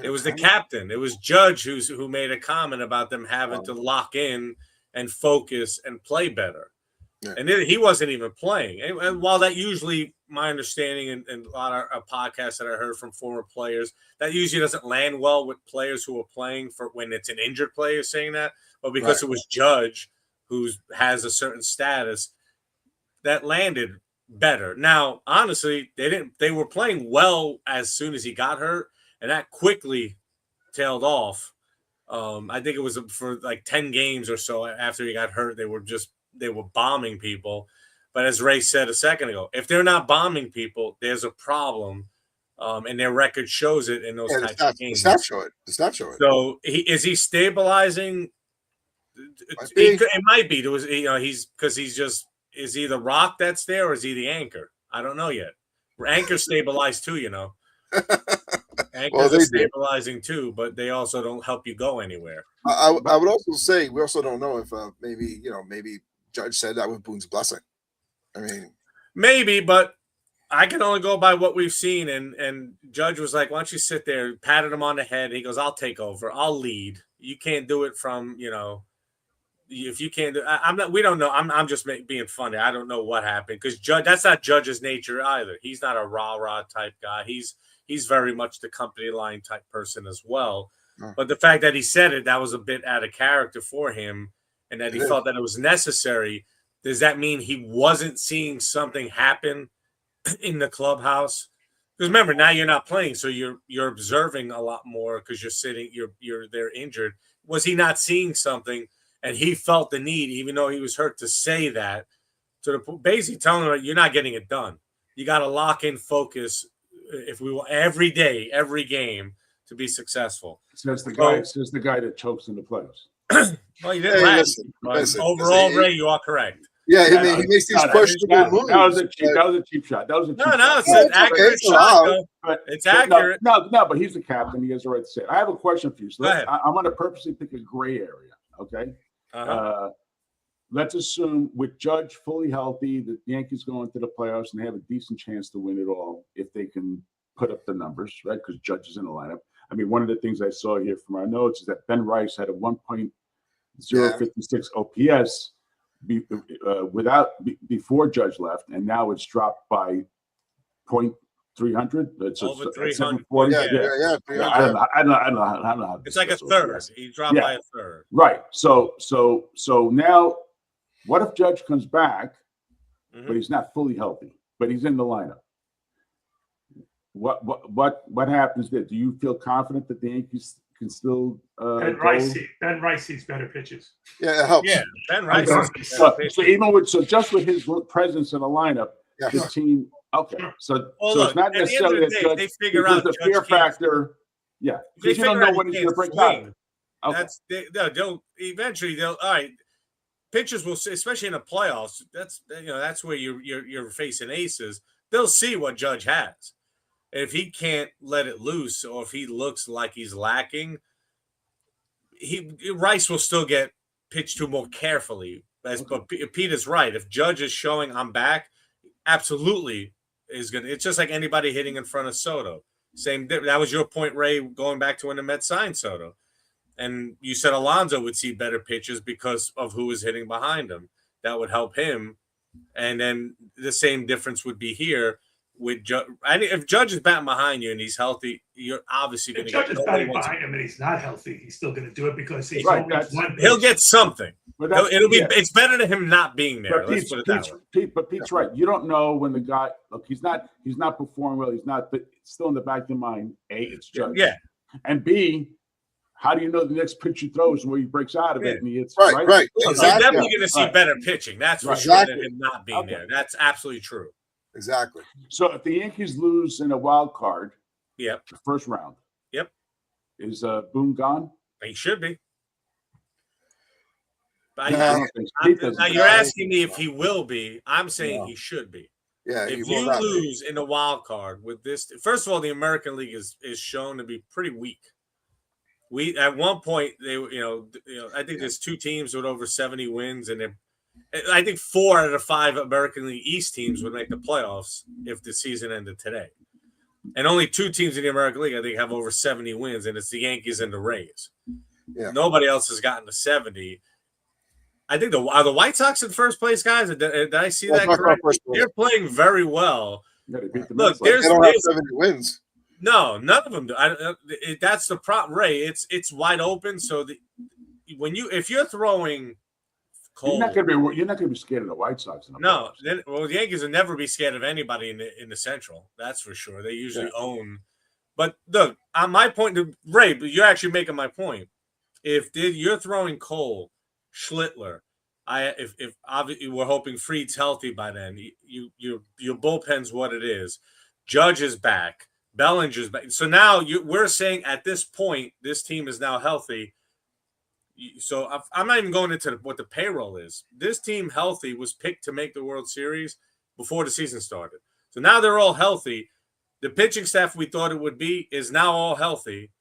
S2: It was the captain. It was Judge who made a comment about them having to lock in and focus and play better. Yeah. And he wasn't even playing. And while that usually, my understanding and a lot of podcasts that I heard from former players, that usually doesn't land well with players who are playing for when it's an injured player saying that. But because it was Judge who has a certain status, that landed better. Now, honestly, they were playing well as soon as he got hurt, and that quickly tailed off. I think it was for like 10 games or so after he got hurt, they were bombing people. But as Ray said a second ago, if they're not bombing people, there's a problem. And their record shows it in those types of games.
S4: The stats show it.
S2: So is he stabilizing? It might be. Is he the rock that's there, or is he the anchor? I don't know yet. Anchors stabilize too, Anchors are stabilizing too, but they also don't help you go anywhere.
S4: I would also say we also don't know if maybe Judge said that with Boone's blessing. I mean,
S2: maybe, but I can only go by what we've seen. And Judge was like, "Why don't you sit there?" Patted him on the head. He goes, "I'll take over. I'll lead. You can't do it from If you can't do, I'm not. We don't know. I'm just being funny. I don't know what happened, because Judge. That's not Judge's nature either. He's not a rah type guy. He's very much the company line type person as well. But the fact that he said it, that was a bit out of character for him, and that he felt that it was necessary. Does that mean he wasn't seeing something happen in the clubhouse? Because remember, now you're not playing, so you're observing a lot more because you're sitting. You're there injured. Was he not seeing something? And he felt the need, even though he was hurt, to say that, to basically telling him, you're not getting it done. You got to lock in focus if we will every day, every game to be successful.
S5: Says the guy that chokes in the playoffs.
S2: Well, you didn't listen. Overall, Ray, you are correct.
S4: Yeah, he makes these questionable moves.
S5: That was a cheap shot. That was a cheap shot.
S2: No, it's an accurate shot. It's accurate.
S5: No, but he's the captain. He has the right to say it. I have a question for you. So I'm going to purposely pick a gray area, okay? Let's assume with Judge fully healthy, the Yankees go into the playoffs and they have a decent chance to win it all if they can put up the numbers, right? Because Judge is in the lineup. I mean, one of the things I saw here from our notes is that Ben Rice had a 1.056 OPS before Judge left, and now it's dropped by 0.300. It's
S2: over 300.
S5: Yeah. I don't know how
S2: it's like a third. He dropped by a third.
S5: Right. So now, what if Judge comes back, but he's not fully healthy, but he's in the lineup? What happens there? Do you feel confident that the Yankees can still
S3: Ben Rice sees better pitches.
S4: Yeah, it helps.
S2: Yeah, Ben Rice.
S5: So even with just with his presence in the lineup, the team. Okay, so
S2: look,
S5: it's not necessarily that Judge,
S2: they figure out
S5: the fear factor. Yeah, because you don't know when he's going to break out. Okay.
S2: They'll eventually. All right. Pitchers will, especially in the playoffs. That's where you're facing aces. They'll see what Judge has. If he can't let it loose, or if he looks like he's lacking, Rice will still get pitched to more carefully. But Pete is right. If Judge is showing I'm back, absolutely is going to. It's just like anybody hitting in front of Soto. Same. That was your point, Ray, going back to when the Mets signed Soto. And you said Alonso would see better pitches because of who is hitting behind him. That would help him. And then the same difference would be here with Judge. If Judge is batting behind you and he's healthy, you're obviously going to get.
S3: Judge is batting behind him and he's not healthy. He's still going to do it because he's
S5: right.
S2: He'll get something. It'll be. It's better than him not being there.
S5: But Let's put it that way. But Pete's right. You don't know when the guy. Look, he's not performing well. He's not. But it's still in the back of your mind. A, it's Judge.
S2: Yeah.
S5: And B, how do you know the next pitch he throws and where he breaks out of it and he hits
S4: right?
S2: Exactly. You're definitely going to see better pitching. That's for sure than him not being there. That's absolutely true.
S4: Exactly.
S5: So if the Yankees lose in a wild card,
S2: the
S5: first round, is Boone gone?
S2: He should be. But
S5: now
S2: you're asking me if he will be. I'm saying he should be.
S4: Yeah.
S2: If you lose in a wild card with this, first of all, the American League is shown to be pretty weak. We at one point I think there's 2 teams with over 70 wins, and I think 4 out of 5 American League East teams would make the playoffs if the season ended today. And only 2 teams in the American League I think have over 70 wins, and it's the Yankees and the Rays. Yeah. Nobody else has gotten to 70. I think are the White Sox in first place, guys? Did I see that correct? They're playing very well. Look, they don't have 70
S4: wins.
S2: No, none of them do. That's the problem, Ray. It's wide open. So if you're throwing Cole,
S5: you're not gonna be scared of the White Sox.
S2: No, the Yankees will never be scared of anybody in the Central. That's for sure. They usually own. But look, on my point, Ray, but you're actually making my point. If you're throwing Cole, Schlittler, if obviously we're hoping Fried's healthy by then, your bullpen's what it is. Judge is back. Bellinger's back. So now we're saying at this point, this team is now healthy. So I'm not even going into what the payroll is. This team healthy was picked to make the World Series before the season started. So now they're all healthy. The pitching staff we thought it would be is now all healthy.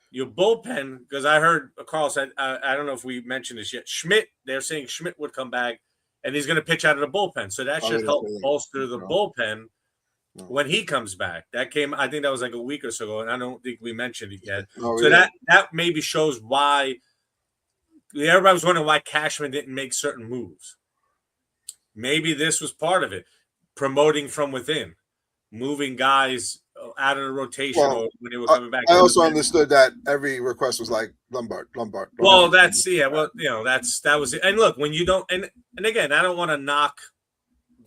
S2: Your bullpen, because I heard Carl said, I don't know if we mentioned this yet, Schmidt, they're saying Schmidt would come back and he's going to pitch out of the bullpen. So that should help bolster the bullpen. When he comes back. I think that was like a week or so ago, and I don't think we mentioned it yet. So that maybe shows why everybody was wondering why Cashman didn't make certain moves. Maybe this was part of it. Promoting from within, moving guys out of the rotation when they were coming back.
S4: I also understood that every request was like Lombard.
S2: Well, that was it. And look, when you don't, and again, I don't want to knock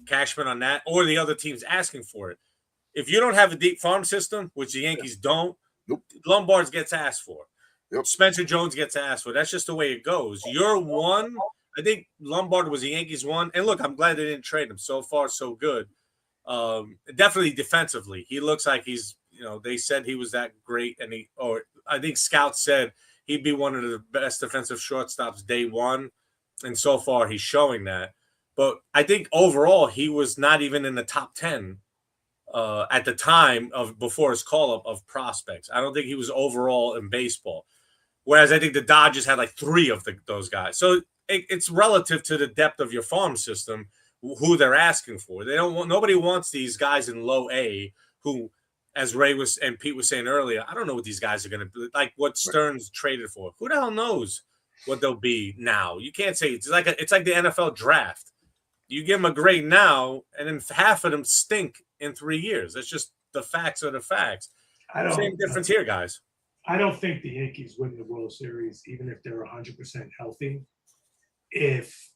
S2: Cashman on that or the other teams asking for it. If you don't have a deep farm system, which the Yankees don't, Lombard gets asked for. Spencer Jones gets asked for. That's just the way it goes. You're one. I think Lombard was the Yankees one. And look, I'm glad they didn't trade him. So far, so good. Definitely defensively. He looks like he's, they said he was that great. And I think scouts said he'd be one of the best defensive shortstops day one. And so far, he's showing that. But I think overall, he was not even in the top 10 at the time before his call-up of prospects. I don't think he was overall in baseball. Whereas I think the Dodgers had like 3 of those guys. So it's relative to the depth of your farm system, who they're asking for. Nobody wants these guys in low A who, as Ray was and Pete was saying earlier, I don't know what these guys are going to be. Like what Stearns traded for. Who the hell knows what they'll be now? You can't say it's like the NFL draft. You give them a grade now, and then half of them stink in 3 years. That's just the facts are the facts. Same difference here, guys.
S3: I don't think the Yankees win the World Series, even if they're 100% healthy. If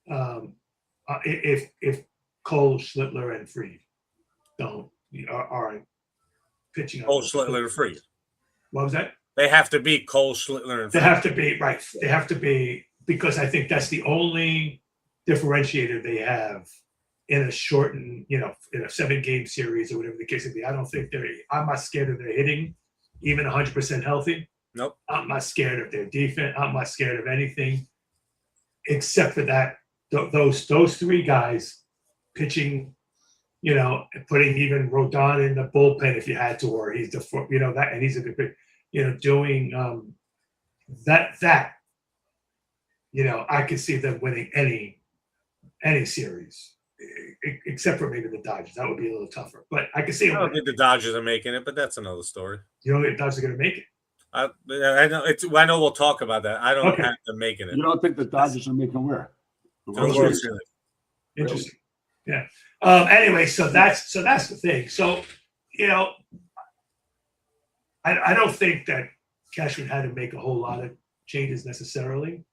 S3: Cole, Schlittler, and Fried aren't pitching.
S2: Cole, Schlittler, and Fried.
S3: What was that?
S2: They have to beat Cole, Schlittler, and
S3: they have to be right. They have to be, because I think that's the only differentiator they have in a shortened, in a 7-game series or whatever the case may be. I don't think I'm not scared of their hitting, even 100% healthy.
S2: Nope.
S3: I'm not scared of their defense. I'm not scared of anything except for that. Those 3 guys pitching, putting even Rodon in the bullpen if you had to, or he's that, and he's a good pitcher. Doing that, I could see them winning any series, except for maybe the Dodgers. That would be a little tougher. But I could see them.
S2: I don't think the Dodgers are making it, but that's another story.
S3: You don't think the Dodgers are going to make it?
S2: I know. I know we'll talk about that. I don't have them making it.
S5: You don't think the Dodgers are making where?
S3: Interesting. Yeah. Anyway, so that's the thing. So I don't think that Cashman had to make a whole lot of changes necessarily.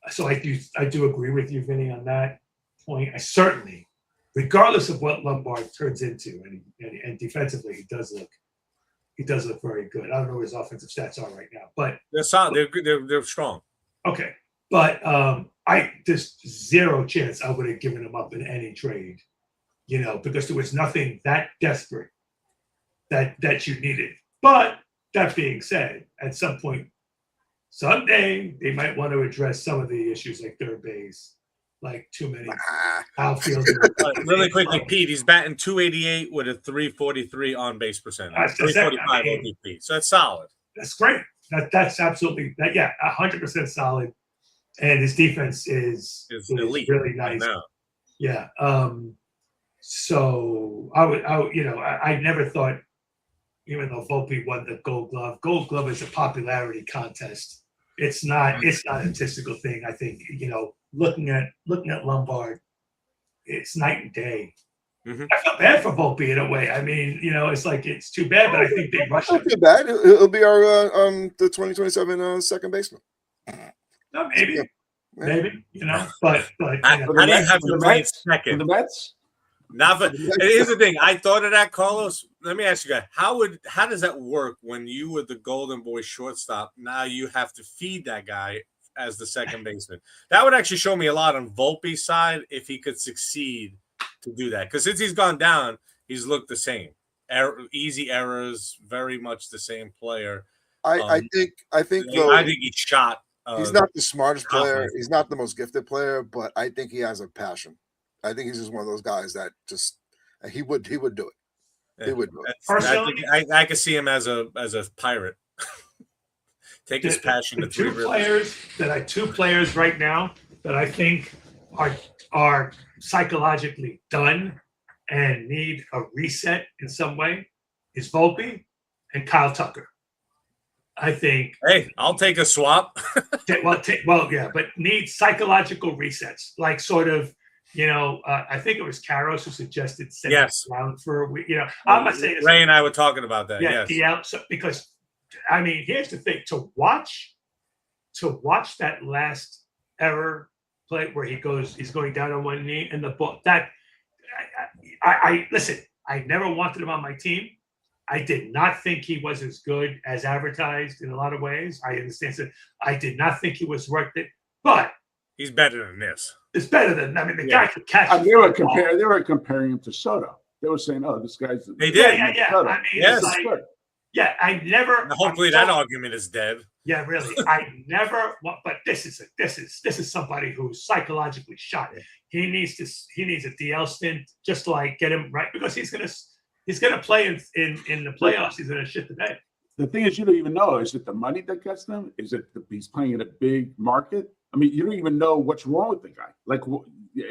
S3: So I do agree with you, Vinny, on that point. I certainly, regardless of what Lombard turns into, and defensively he does look very good. I don't know what his offensive stats are right now, but
S2: they're solid. They're strong.
S3: Okay, but there's zero chance I would have given him up in any trade, because there was nothing that desperate that you needed. But that being said, at some point, someday, they might want to address some of the issues like third base, like too many outfielders.
S2: Really quickly, Pete, he's batting .288 with a .343 on base percentage. .345 OBP. So that's solid.
S3: That's great. That's absolutely that. Yeah, 100% solid. And his defense is
S2: elite,
S3: really nice. Yeah. So I never thought, even though Volpe won the Gold Glove is a popularity contest. It's not a statistical thing. I think, looking at Lombard, it's night and day. Mm-hmm. I feel bad for Volpe in a way. I mean, it's like, it's too bad, but I think they rushed him.
S4: Too bad. It'll be our the 2027 second baseman.
S3: No, maybe, but
S2: how do you have to play second?
S5: For the Mets?
S2: Here's the thing. I thought of that, Carlos. Let me ask you guys: how does that work when you were the Golden Boy shortstop? Now you have to feed that guy as the second baseman. That would actually show me a lot on Volpe's side if he could succeed to do that. Because since he's gone down, he's looked the same. Easy errors, very much the same player.
S4: I think
S2: he's shot.
S4: He's not the smartest player. He's not the most gifted player, but I think he has a passion. I think he's just one of those guys that just he would do it. Yeah. He would do it.
S3: Personally,
S2: I could see him as a pirate. Take his passion to
S3: two players right now that I think are psychologically done and need a reset in some way is Volpe and Kyle Tucker. I think.
S2: Hey, I'll take a swap.
S3: But need psychological resets, like sort of. I think it was Karros who suggested sending around for a week. I'm not saying
S2: Ray and I were talking about that.
S3: Yeah,
S2: yes.
S3: Because I mean, here's the thing: to watch that last error play where he's going down on one knee in the ball. That I listen. I never wanted him on my team. I did not think he was as good as advertised in a lot of ways. I understand that. I did not think he was worth it, but
S2: he's better than this.
S3: It's better than the guy could catch.
S5: They were comparing him to Soto. They were saying, "Oh, this guy's."
S2: They did.
S3: Yeah.
S5: Soto.
S3: I mean, I never.
S2: Now, hopefully, that argument is dead.
S3: Yeah, really. I never. But this is somebody who's psychologically shot. He needs a DL stint just to get him right, because he's gonna play in the playoffs. He's gonna shit the bed.
S5: The thing is, you don't even know, is it the money that gets them? Is it he's playing in a big market? I mean, you don't even know what's wrong with the guy.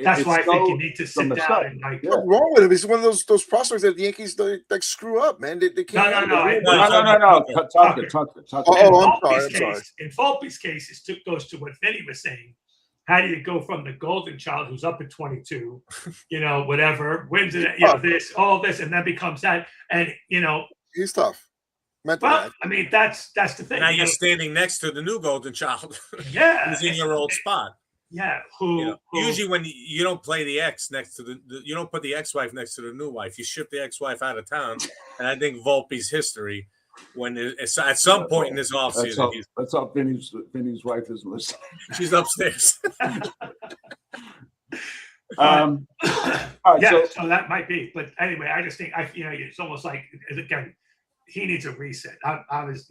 S3: That's why I think you need to sit down and
S4: what's wrong with him? He's one of those prospects that the Yankees screw up, man. They can't.
S5: No. Tucker.
S4: I'm sorry.
S3: In Volpe's case, it goes to what Vinny was saying. How do you go from the golden child who's up at 22, whatever, wins it, all this, and then becomes that, and
S4: he's tough.
S3: Well, I mean, that's the thing.
S2: Now you're standing next to the new golden child.
S3: Yeah,
S2: who's in your old spot.
S3: Yeah,
S2: usually when you don't play the ex next to you don't put the ex-wife next to the new wife. You ship the ex-wife out of town, and I think Volpe's history when it's at some point in this offseason.
S5: Let's hope Vinny's wife isn't listening.
S2: She's upstairs.
S5: All right,
S3: so that might be. But anyway, I just think it's almost like, again, he needs a reset. I was,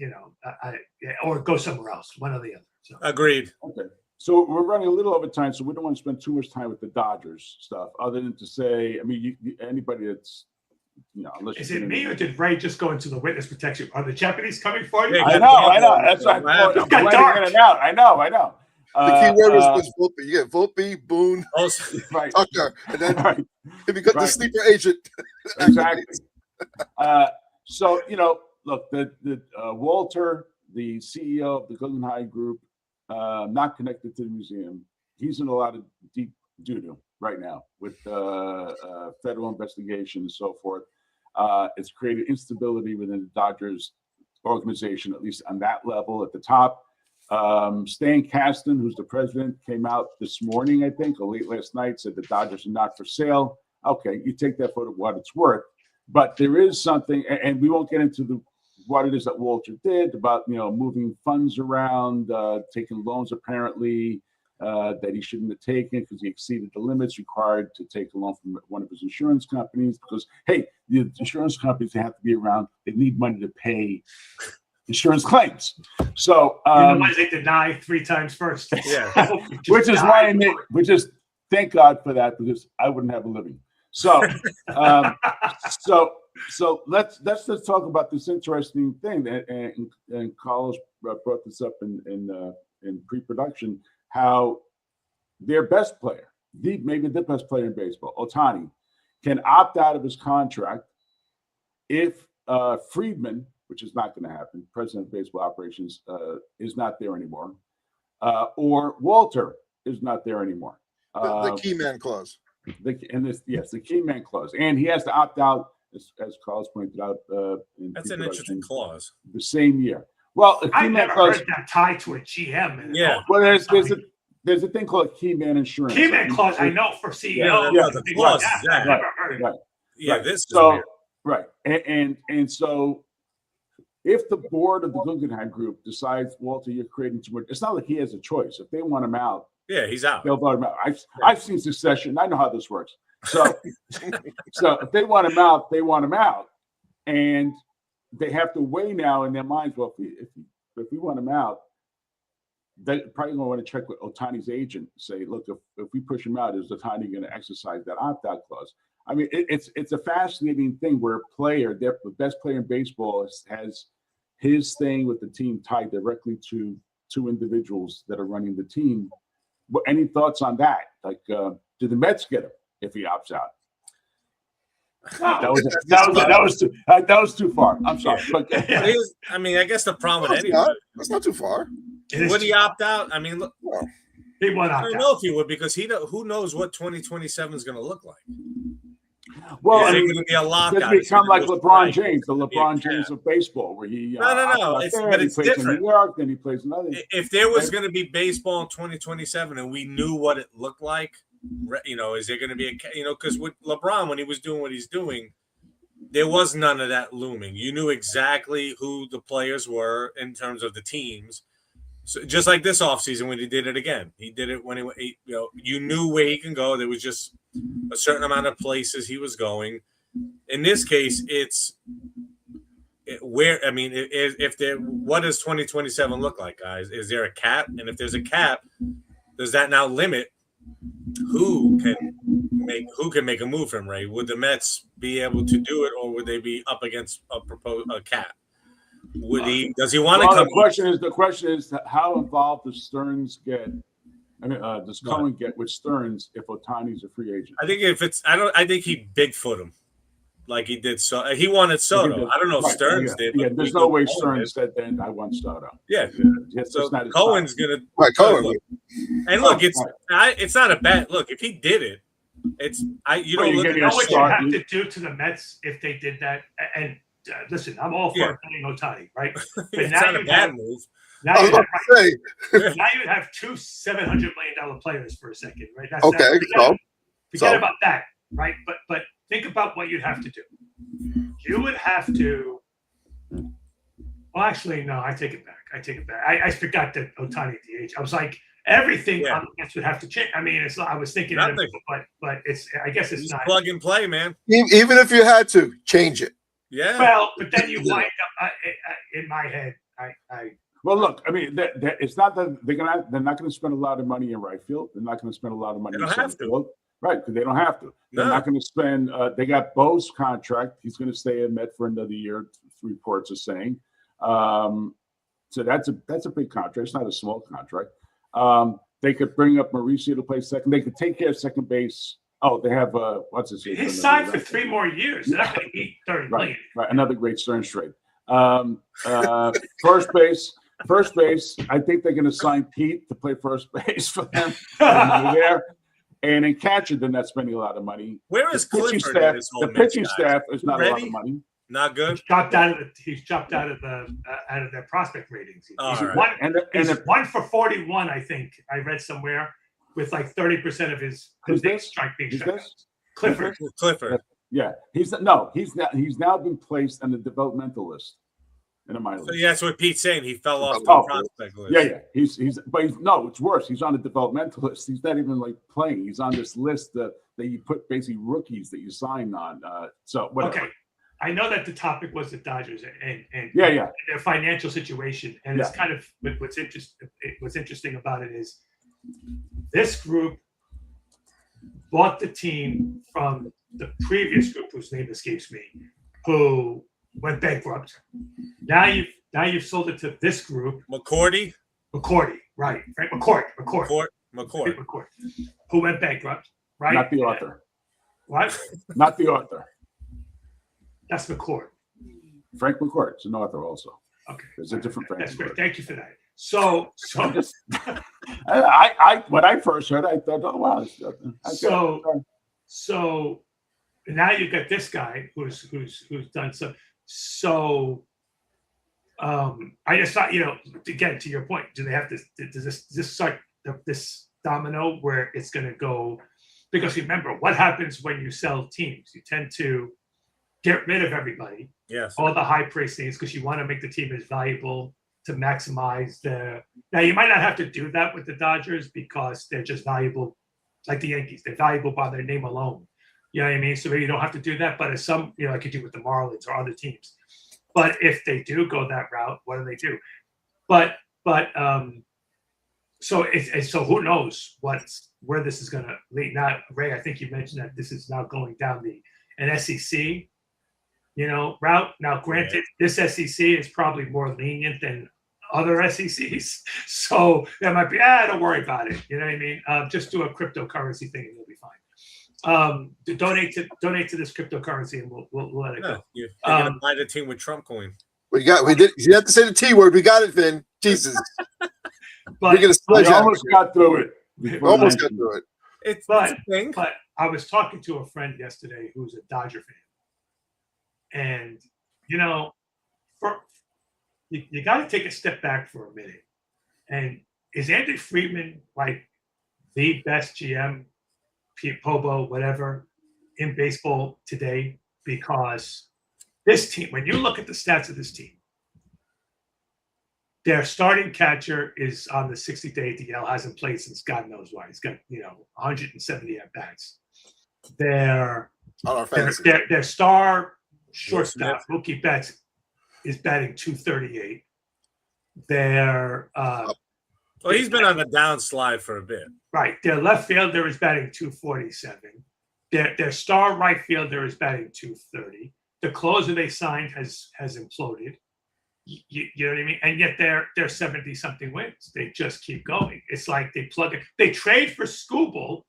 S3: or go somewhere else, one or the other. So.
S2: Agreed.
S5: Okay. So we're running a little over time, so we don't want to spend too much time with the Dodgers stuff, other than to say, I mean, anybody that's, unless
S3: is it me or did Ray just go into the witness protection? Are the Japanese coming for you?
S5: I know. That's right. I'm blending in and out. I know.
S4: The key word was Volpe. You get Volpe, Boone,
S5: right.
S4: Tucker, and then he becomes the sleeper agent.
S5: Exactly. So, look, the Walter, the CEO of the Guggenheim Group, not connected to the museum. He's in a lot of deep doo-doo right now with federal investigation and so forth. It's created instability within the Dodgers organization, at least on that level at the top. Stan Kasten, who's the president, came out this morning, I think, or late last night, said the Dodgers are not for sale. Okay, you take that for what it's worth. But there is something, and we won't get into what it is that Walter did about, moving funds around, taking loans apparently that he shouldn't have taken because he exceeded the limits required to take a loan from one of his insurance companies. Because, hey, the insurance companies, they have to be around. They need money to pay insurance claims. So
S3: otherwise they deny 3 times first.
S2: Yeah.
S5: which is why we just thank God for that, because I wouldn't have a living. So so let's talk about this interesting thing, and Carlos brought this up in pre-production, how their best player, maybe the best player in baseball, Ohtani, can opt out of his contract if Friedman, which is not going to happen, president of baseball operations, is not there anymore, or Walter is not there anymore.
S4: The key man clause.
S5: The key man clause, and he has to opt out, as Carlos pointed out.
S2: That's an interesting clause.
S5: The same year. Well,
S3: I never heard that tied to a GM.
S2: Yeah.
S5: Well, there's a thing called key man insurance.
S3: Key man clause, I know for CEO.
S2: Yeah, the clause.
S3: I never heard
S5: right.
S2: Yeah,
S5: right.
S2: this.
S5: So right, and so if the board of the Guggenheim Group decides, Walter, you're creating too much, it's not like he has a choice. If they want him out,
S2: yeah, he's out.
S5: They'll vote him out. I've seen Succession. I know how this works. So, so if they want him out, they want him out, and they have to weigh now in their minds. Well, if we want him out, they probably going to want to check with Ohtani's agent. Say, look, if we push him out, is Ohtani going to exercise that opt-out clause? I mean, it's a fascinating thing where a player, the best player in baseball, has his thing with the team tied directly to 2 individuals that are running the team. Any thoughts on that? Like, do the Mets get him if he opts out? That was too far. I'm sorry. But,
S2: I mean, I guess the problem with anyone.
S4: That's not too far.
S2: Would he opt out? I mean, look,
S3: he would opt out.
S2: I don't know if he would, because who knows what 2027 is going to look like.
S5: Well,
S2: is it going to be a lockout?
S5: It's become like LeBron James, the LeBron James of baseball, where he
S2: no. But it's different.
S5: In New York, then he plays another.
S2: If there was going to be baseball in 2027 and we knew what it looked like, is there going to be because with LeBron, when he was doing what he's doing, there was none of that looming. You knew exactly who the players were in terms of the teams. So just like this offseason when he did it again, he did it when you knew where he can go. There was just a certain amount of places he was going. In this case, what does 2027 look like, guys? Is there a cap? And if there's a cap, does that now limit who can make a move from Ray? Would the Mets be able to do it, or would they be up against a cap? Does he want to come?
S5: The question is how involved does Stearns get? Does Cohen get with Stearns if Ohtani's a free agent?
S2: I think I think he Bigfoot him like he did. So he wanted Soto. I don't know if Stearns did.
S5: Yeah, there's no way Stearns said then I want Soto.
S2: Yeah. So Cohen's gonna.
S4: Right, Cohen.
S2: And look, it's not a bad look. If he did it, you know what you
S3: have to do to the Mets if they did that. And listen, I'm all for playing Ohtani, right? But
S2: it's not a bad move.
S3: Now you have 2 $700 million players for a second, right? That's
S4: okay.
S3: Forget about that, right? But think about what you'd have to do. You would have to Well, actually, no, I take it back. I forgot that Ohtani DH. I was like, everything on the Mets would have to change. I mean, I was thinking, but it's. I guess it's not
S2: plug and play, man.
S4: Even if you had to change it.
S2: Yeah.
S3: Well, but then you wind up in my head.
S5: Well, look, I mean, it's not that they're not going to spend a lot of money in right field. They're not going to spend a lot of money in center field, right? Because they don't have to. They're not going to spend. They got Bo's contract. He's going to stay in Met for another year. Reports are saying. So that's a big contract. It's not a small contract. They could bring up Mauricio to play second. They could take care of second base. Oh, they have what's his name?
S3: He's signed for 3 more years. They're not going to eat 30 million.
S5: Right. Another great Stearns trade. First base. I think they're going to sign Pete to play first base for them. There. And in catcher, they're not spending a lot of money.
S2: Where is Clifford?
S5: The pitching staff is not a lot of money.
S2: Not good.
S3: He's chopped out of their prospect ratings. He's
S2: right.
S3: he's 1 for 41, I think. I read somewhere with like 30% of his strike being struck.
S2: Clifford.
S5: Yeah, he's now been placed on the developmental list in the minor league.
S2: So that's what Pete's saying. He fell off the prospect list.
S5: Yeah. It's worse. He's on the developmental list. He's not even like playing. He's on this list that you put basically rookies that you sign on. So whatever.
S3: Okay. I know that the topic was the Dodgers and
S5: their
S3: financial situation, and it's kind of what's interesting about it is this group bought the team from the previous group, whose name escapes me, who went bankrupt. Now you've sold it to this group,
S2: McCourty,
S3: right? Frank McCourt, who went bankrupt, right?
S5: Not the author.
S3: What?
S5: Not the author.
S3: That's McCourt.
S5: Frank McCourt is an author also.
S3: Okay.
S5: There's a different Frank.
S3: That's great. Thank you for that. So
S5: I when I first heard it, I thought, oh wow.
S3: So now you've got this guy who's done some. So I just thought, again, to your point, do they have to? Does this start this domino where it's going to go? Because remember, what happens when you sell teams? You tend to get rid of everybody.
S2: Yes.
S3: All the high price things because you want to make the team as valuable to maximize the. Now you might not have to do that with the Dodgers because they're just valuable, like the Yankees. They're valuable by their name alone. You know what I mean? So maybe you don't have to do that. But as some, like you do with the Marlins or other teams. But if they do go that route, what do they do? So who knows where this is going to lead? Now, Ray, I think you mentioned that this is now going down an SEC. Route. Now, granted, this SEC is probably more lenient than other SECs. So that might be, don't worry about it. You know what I mean? Just do a cryptocurrency thing and you'll be fine. Donate to this cryptocurrency and we'll let it go.
S2: You're going to buy the team with Trump coin.
S4: We did. You have to say the T word. We got it, Vin. Jesus.
S3: But
S5: we almost got through it.
S4: Almost got through it.
S3: But I was talking to a friend yesterday who's a Dodger fan. And, you got to take a step back for a minute. And is Andy Friedman like the best GM, Pobo, whatever, in baseball today? Because this team, when you look at the stats of this team, their starting catcher is on the 60th day DL, hasn't played since God knows why. He's got, 170 at bats. Their star shortstop, Mookie Betts, is batting .238.
S2: He's been on a downslide for a bit.
S3: Right. Their left fielder is batting .247. Their star right fielder is batting .230. The closer they signed has imploded. You know what I mean? And yet they're 70-something wins. They just keep going. It's like they plug it. They trade for Skubal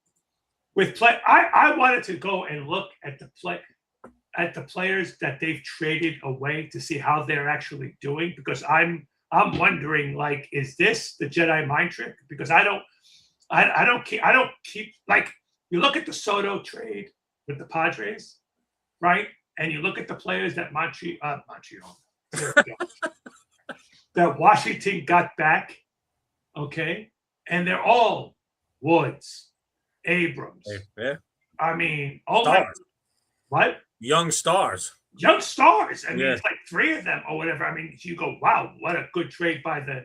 S3: with play. I wanted to go and look at the players that they've traded away to see how they're actually doing, because I'm wondering, like, is this the Jedi mind trick? Because I don't keep like, you look at the Soto trade with the Padres, right? And you look at the players that Montreal that Washington got back, okay? And they're all Woods, Abrams.
S2: Yeah.
S3: I mean,
S2: Stars.
S3: what?
S2: Young stars.
S3: young stars. I mean, it's like 3 of them or whatever. I mean, you go, wow, what a good trade by the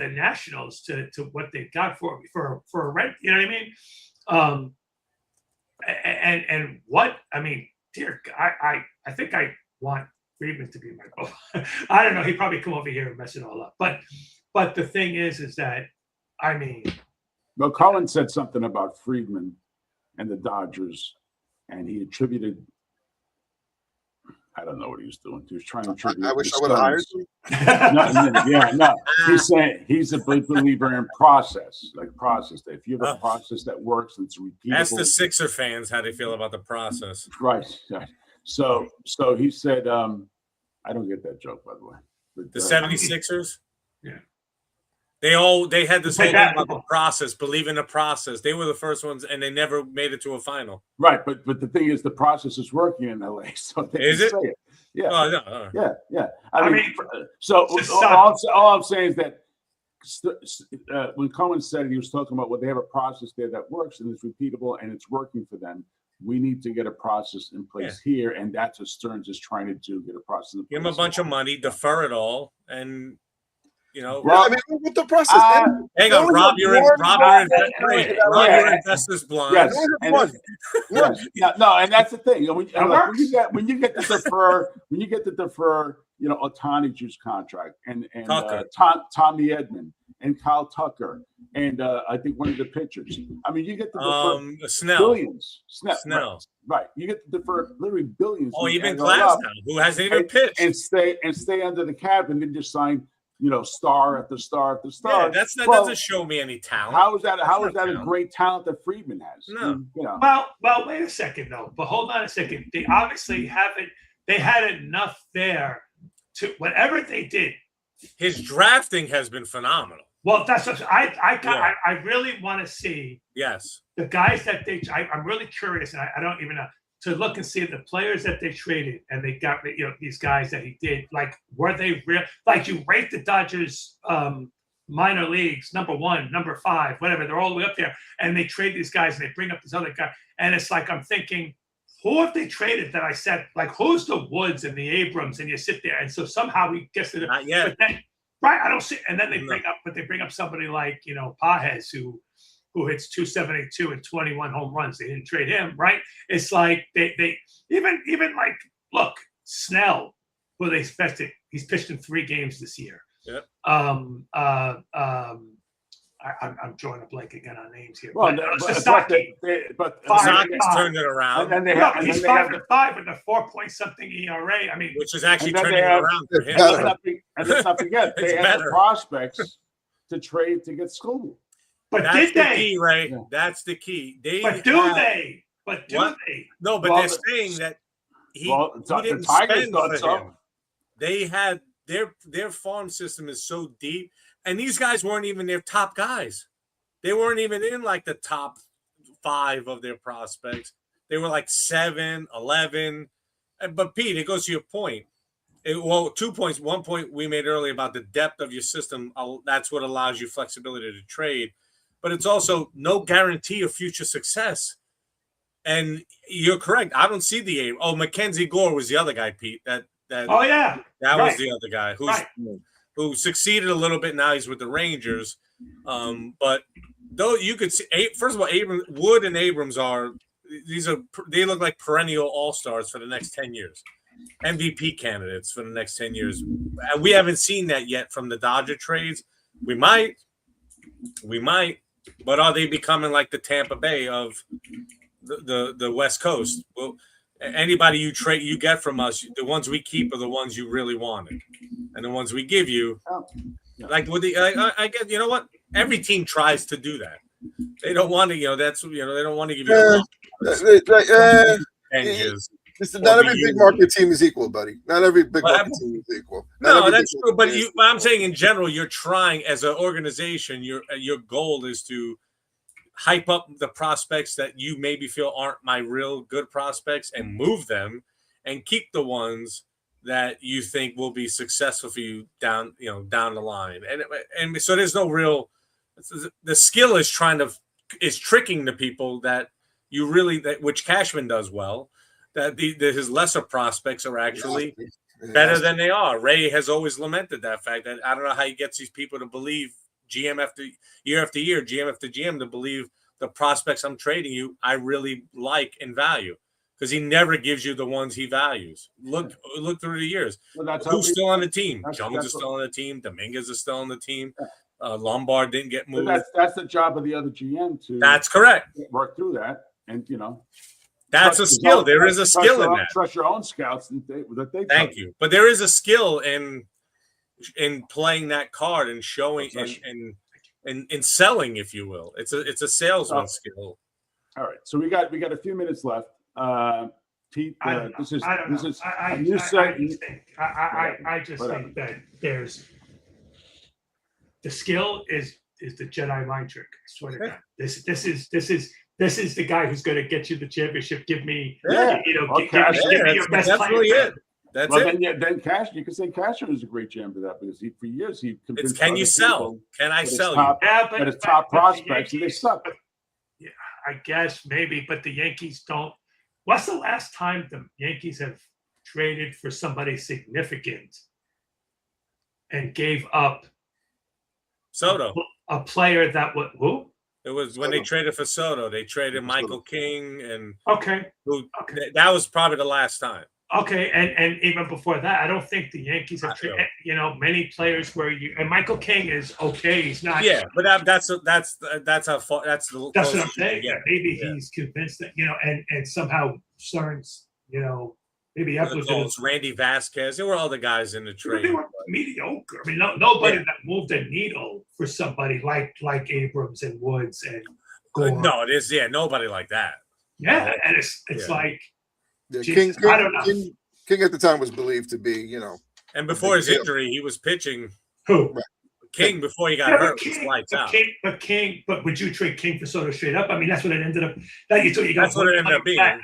S3: Nationals to what they got for a rent. You know what I mean? And what I mean, dear, I think I want Friedman to be my goal. I don't know. He'd probably come over here and mess it all up. But the thing is that I mean,
S5: well, Cohen said something about Friedman and the Dodgers, and he attributed. I don't know what he was doing. He was trying to attribute.
S4: I wish I would have hired him.
S5: No. He's saying he's a big believer in process, like process. If you have a process that works and it's repeatable.
S2: Ask the Sixer fans how they feel about the process.
S5: Right. So he said, I don't get that joke, by the way. But,
S2: the 76ers?
S3: Yeah.
S2: They had this whole thing about the process, believe in the process. They were the first ones, and they never made it to a final.
S5: Right, but the thing is, the process is working in LA, so they
S2: is it?
S5: Say it. Yeah.
S2: Oh, no.
S5: Yeah. I mean, so all I'm saying is that when Cohen said it, he was talking about they have a process there that works and it's repeatable and it's working for them. We need to get a process in place here, and that's what Stearns is trying to do: get a process in place.
S2: Give him a bunch of money, defer it all, and. You know,
S4: I mean, with the process.
S2: Hang on, rob your investors blind.
S5: Yes, and that's the thing. When you get to defer, you know, Otani's contract and Tommy Edman and Kyle Tucker and I think one of the pitchers. I mean, you get to defer
S2: Snell.
S5: Billions.
S2: Snell.
S5: Right. You get to defer literally billions.
S2: Oh, even Glasnow, who hasn't even pitched,
S5: and stay under the cap and then just sign. You know, star after star after star.
S2: Yeah, that doesn't show me any talent.
S5: How is that a great talent that Friedman has?
S2: No.
S5: You know.
S3: Well, wait a second though. But hold on a second. They obviously haven't. They had enough there to whatever they did.
S2: His drafting has been phenomenal.
S3: Well, that's what I really want to see.
S2: Yes.
S3: The guys that I'm really curious, and I don't even know. To look and see the players that they traded and they got, you know, these guys that he did, like, were they real? Like, you rate the Dodgers minor leagues, number 1, number 5, whatever, they're all the way up there. And they trade these guys and they bring up this other guy. And it's like, I'm thinking, who have they traded that I said, like, who's the Woods and the Abrams? And you sit there. And so somehow he gets to the,
S2: not yet.
S3: But then, right, I don't see, and then they bring up somebody like, you know, Pages, who hits 272 and 21 home runs. They didn't trade him, right? It's like they even like, look, Snell, who they expected, he's pitched in 3 games this year.
S2: Yep.
S3: I'm drawing a blank again on names here.
S5: Well,
S3: Sasaki,
S2: but Sasaki's turned it around.
S3: And then he's 5-5 with a 4-point-something ERA. I mean,
S2: which is actually turning it around for him.
S5: And let's not forget, they have the prospects to trade to get Scooby.
S3: But
S2: that's
S3: did
S2: the
S3: they?
S2: Key, Ray. Yeah. That's the key.
S3: But do they?
S2: No, but they're saying that he didn't spend for him. They had their farm system is so deep, and these guys weren't even their top guys. They weren't even in like the top 5 of their prospects. They were like 7, 11. But Pete, it goes to your point. 2 points. 1 point we made earlier about the depth of your system. That's what allows you flexibility to trade. But it's also no guarantee of future success. And you're correct. I don't see the Mackenzie Gore was the other guy, Pete. That was the other guy who succeeded a little bit. Now he's with the Rangers. But though you could see, first of all, Wood and Abrams they look like perennial all-stars for the next 10 years. MVP candidates for the next 10 years. We haven't seen that yet from the Dodger trades. We might, but are they becoming like the Tampa Bay of the West Coast? Well, anybody you get from us, the ones we keep are the ones you really wanted, and the ones we give you, like with I guess you know what? Every team tries to do that. They don't want to, they don't want to give you 10 years.
S4: Not every big market team is equal, buddy. Not every big market team is equal.
S2: No, that's true. But I'm saying in general, you're trying as an organization. Your goal is to hype up the prospects that you maybe feel aren't my real good prospects and move them, and keep the ones that you think will be successful for you down the line. And so there's no real. The skill is tricking the people that you really which Cashman does well. that his lesser prospects are actually better than they are. Ray has always lamented that fact. That I don't know how he gets these people to believe GM after year, GM after GM to believe the prospects I'm trading you I really like and value, because he never gives you the ones he values. Look through the years.
S5: Well,
S2: who's still on the team? Jones is still on the team. Dominguez is still on the team. Lombard didn't get moved.
S5: That's the job of the other GM to.
S2: That's correct.
S5: Work through that, and
S2: that's a skill. There is a skill in that.
S5: Trust your own scouts that they.
S2: Thank you. But there is a skill in playing that card and showing and selling, if you will. It's a salesman skill.
S5: All right, so we got a few minutes left. Pete, this is a new segment.
S3: I just think that there's the skill is the Jedi mind trick. I swear to God, this is the guy who's going to get you the championship. Give me, give me your best player. Really it.
S5: That's it. Then Cash, you can say Cashner is a great GM for that, because for years he convinced.
S2: Can you sell? Can I sell you?
S3: But
S5: his top prospects, and they suck.
S3: Yeah, I guess maybe, but the Yankees don't. What's the last time the Yankees have traded for somebody significant and gave up
S2: Soto,
S3: a player that was who?
S2: It was when they traded for Soto. They traded Michael King and
S3: that
S2: was probably the last time.
S3: Okay, and even before that, I don't think the Yankees have traded. Many players where and Michael King is okay. He's not.
S2: Yeah, but that's what I'm
S3: saying. Yeah, maybe he's convinced that and somehow Stearns, maybe
S2: Randy Vasquez. There were other guys in the trade.
S3: They were mediocre. I mean, nobody that moved a needle for somebody like Abrams and Woods and Gore.
S2: No, it is. Yeah, nobody like that.
S3: Yeah, and it's like.
S4: Yeah,
S3: Jesus, I don't know.
S4: King at the time was believed to be,
S2: And before his injury, he was pitching.
S3: Who?
S2: King before he got hurt was lights out.
S3: But would you trade King for Soto straight up? I mean, that's what it ended up.
S2: That's what it ended up being.
S3: Of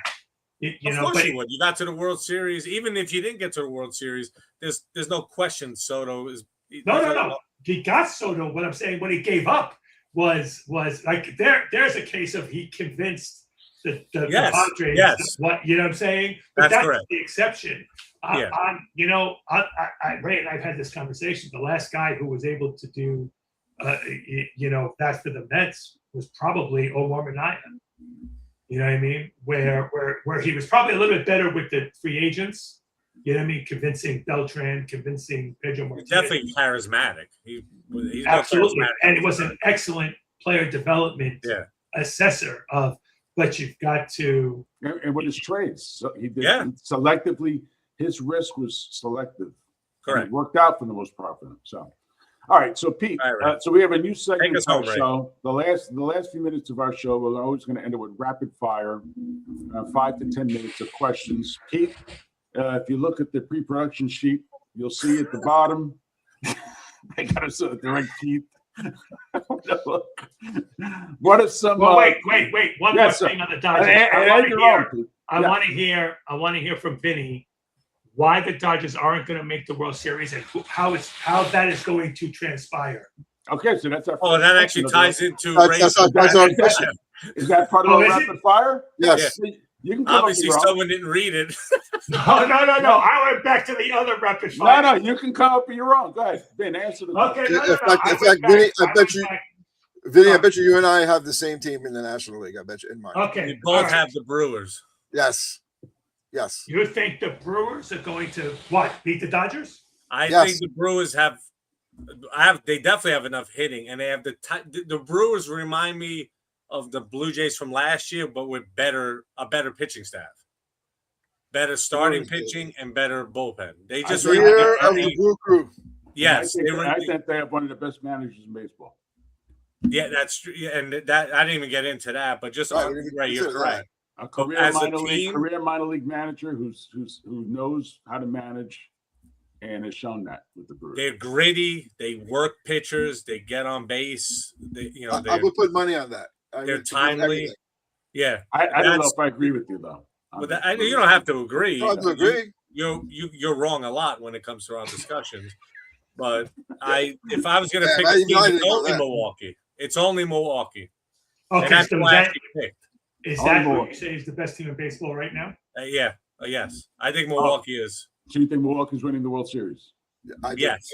S2: course you would. You got to the World Series. Even if you didn't get to the World Series, there's no question Soto is.
S3: No. He got Soto. What I'm saying, what he gave up was like there's a case of he convinced. The Padres, what you know what I'm saying? But that's correct. The exception. Ray and I've had this conversation. The last guy who was able to do, that for the Mets was probably Omar Minaya. You know what I mean? Where he was probably a little bit better with the free agents. You know what I mean? Convincing Beltran, convincing Pedro Martinez.
S2: Definitely charismatic. He's
S3: absolutely,
S2: charismatic.
S3: And he was an excellent player development assessor of. But you've got to.
S5: And with his trades, so he did selectively. His risk was selective.
S2: Correct.
S5: It worked out for the most part for him. So, all right. So Pete, so we have a new segment of our show. The last few minutes of our show, we're always going to end it with rapid fire, 5 to 10 minutes of questions. Pete, if you look at the pre-production sheet, you'll see at the bottom. I got to say the right Pete. What are some?
S3: Well, wait. One more thing on the Dodgers. I want to hear from Vinny why the Dodgers aren't going to make the World Series and how that is going to transpire.
S5: Okay, so that's our.
S2: Oh, that actually ties into.
S4: That's our question.
S5: Is that part of the rapid fire?
S4: Yes.
S5: Yeah. You can
S2: obviously someone didn't read it.
S3: No. I went back to the other rapid fire.
S5: No, you can come up with your own. Go ahead, Ben. Answer the question.
S4: In fact, Vinny, I bet you and I have the same team in the National League. I bet you in mine.
S3: Okay,
S2: we both have the Brewers.
S4: Yes.
S3: You think the Brewers are going to beat the Dodgers?
S2: I think the Brewers have. They definitely have enough hitting, and they have the Brewers remind me of the Blue Jays from last year, but with a better pitching staff, better starting pitching, and better bullpen. They just
S4: crew.
S2: Yes,
S5: I think they have one of the best managers in baseball.
S2: Yeah, that's true. Yeah, and that I didn't even get into that, but just you're correct.
S5: A career minor league manager who knows how to manage, and has shown that with the Brewers.
S2: They're gritty. They work pitchers. They get on base.
S4: I would put money on that.
S2: They're timely. Yeah,
S5: I don't know if I agree with you though.
S2: But you don't have to agree.
S4: You don't have to agree.
S2: You're wrong a lot when it comes to our discussions. But if I was going to pick a team, it's only Milwaukee. It's only Milwaukee.
S3: Okay,
S2: and that's
S3: so
S2: why I picked.
S3: Is that what you say is the best team in baseball right now?
S2: Yeah, Yes, I think Milwaukee is.
S5: So you think Milwaukee's winning the World Series?
S2: Yes.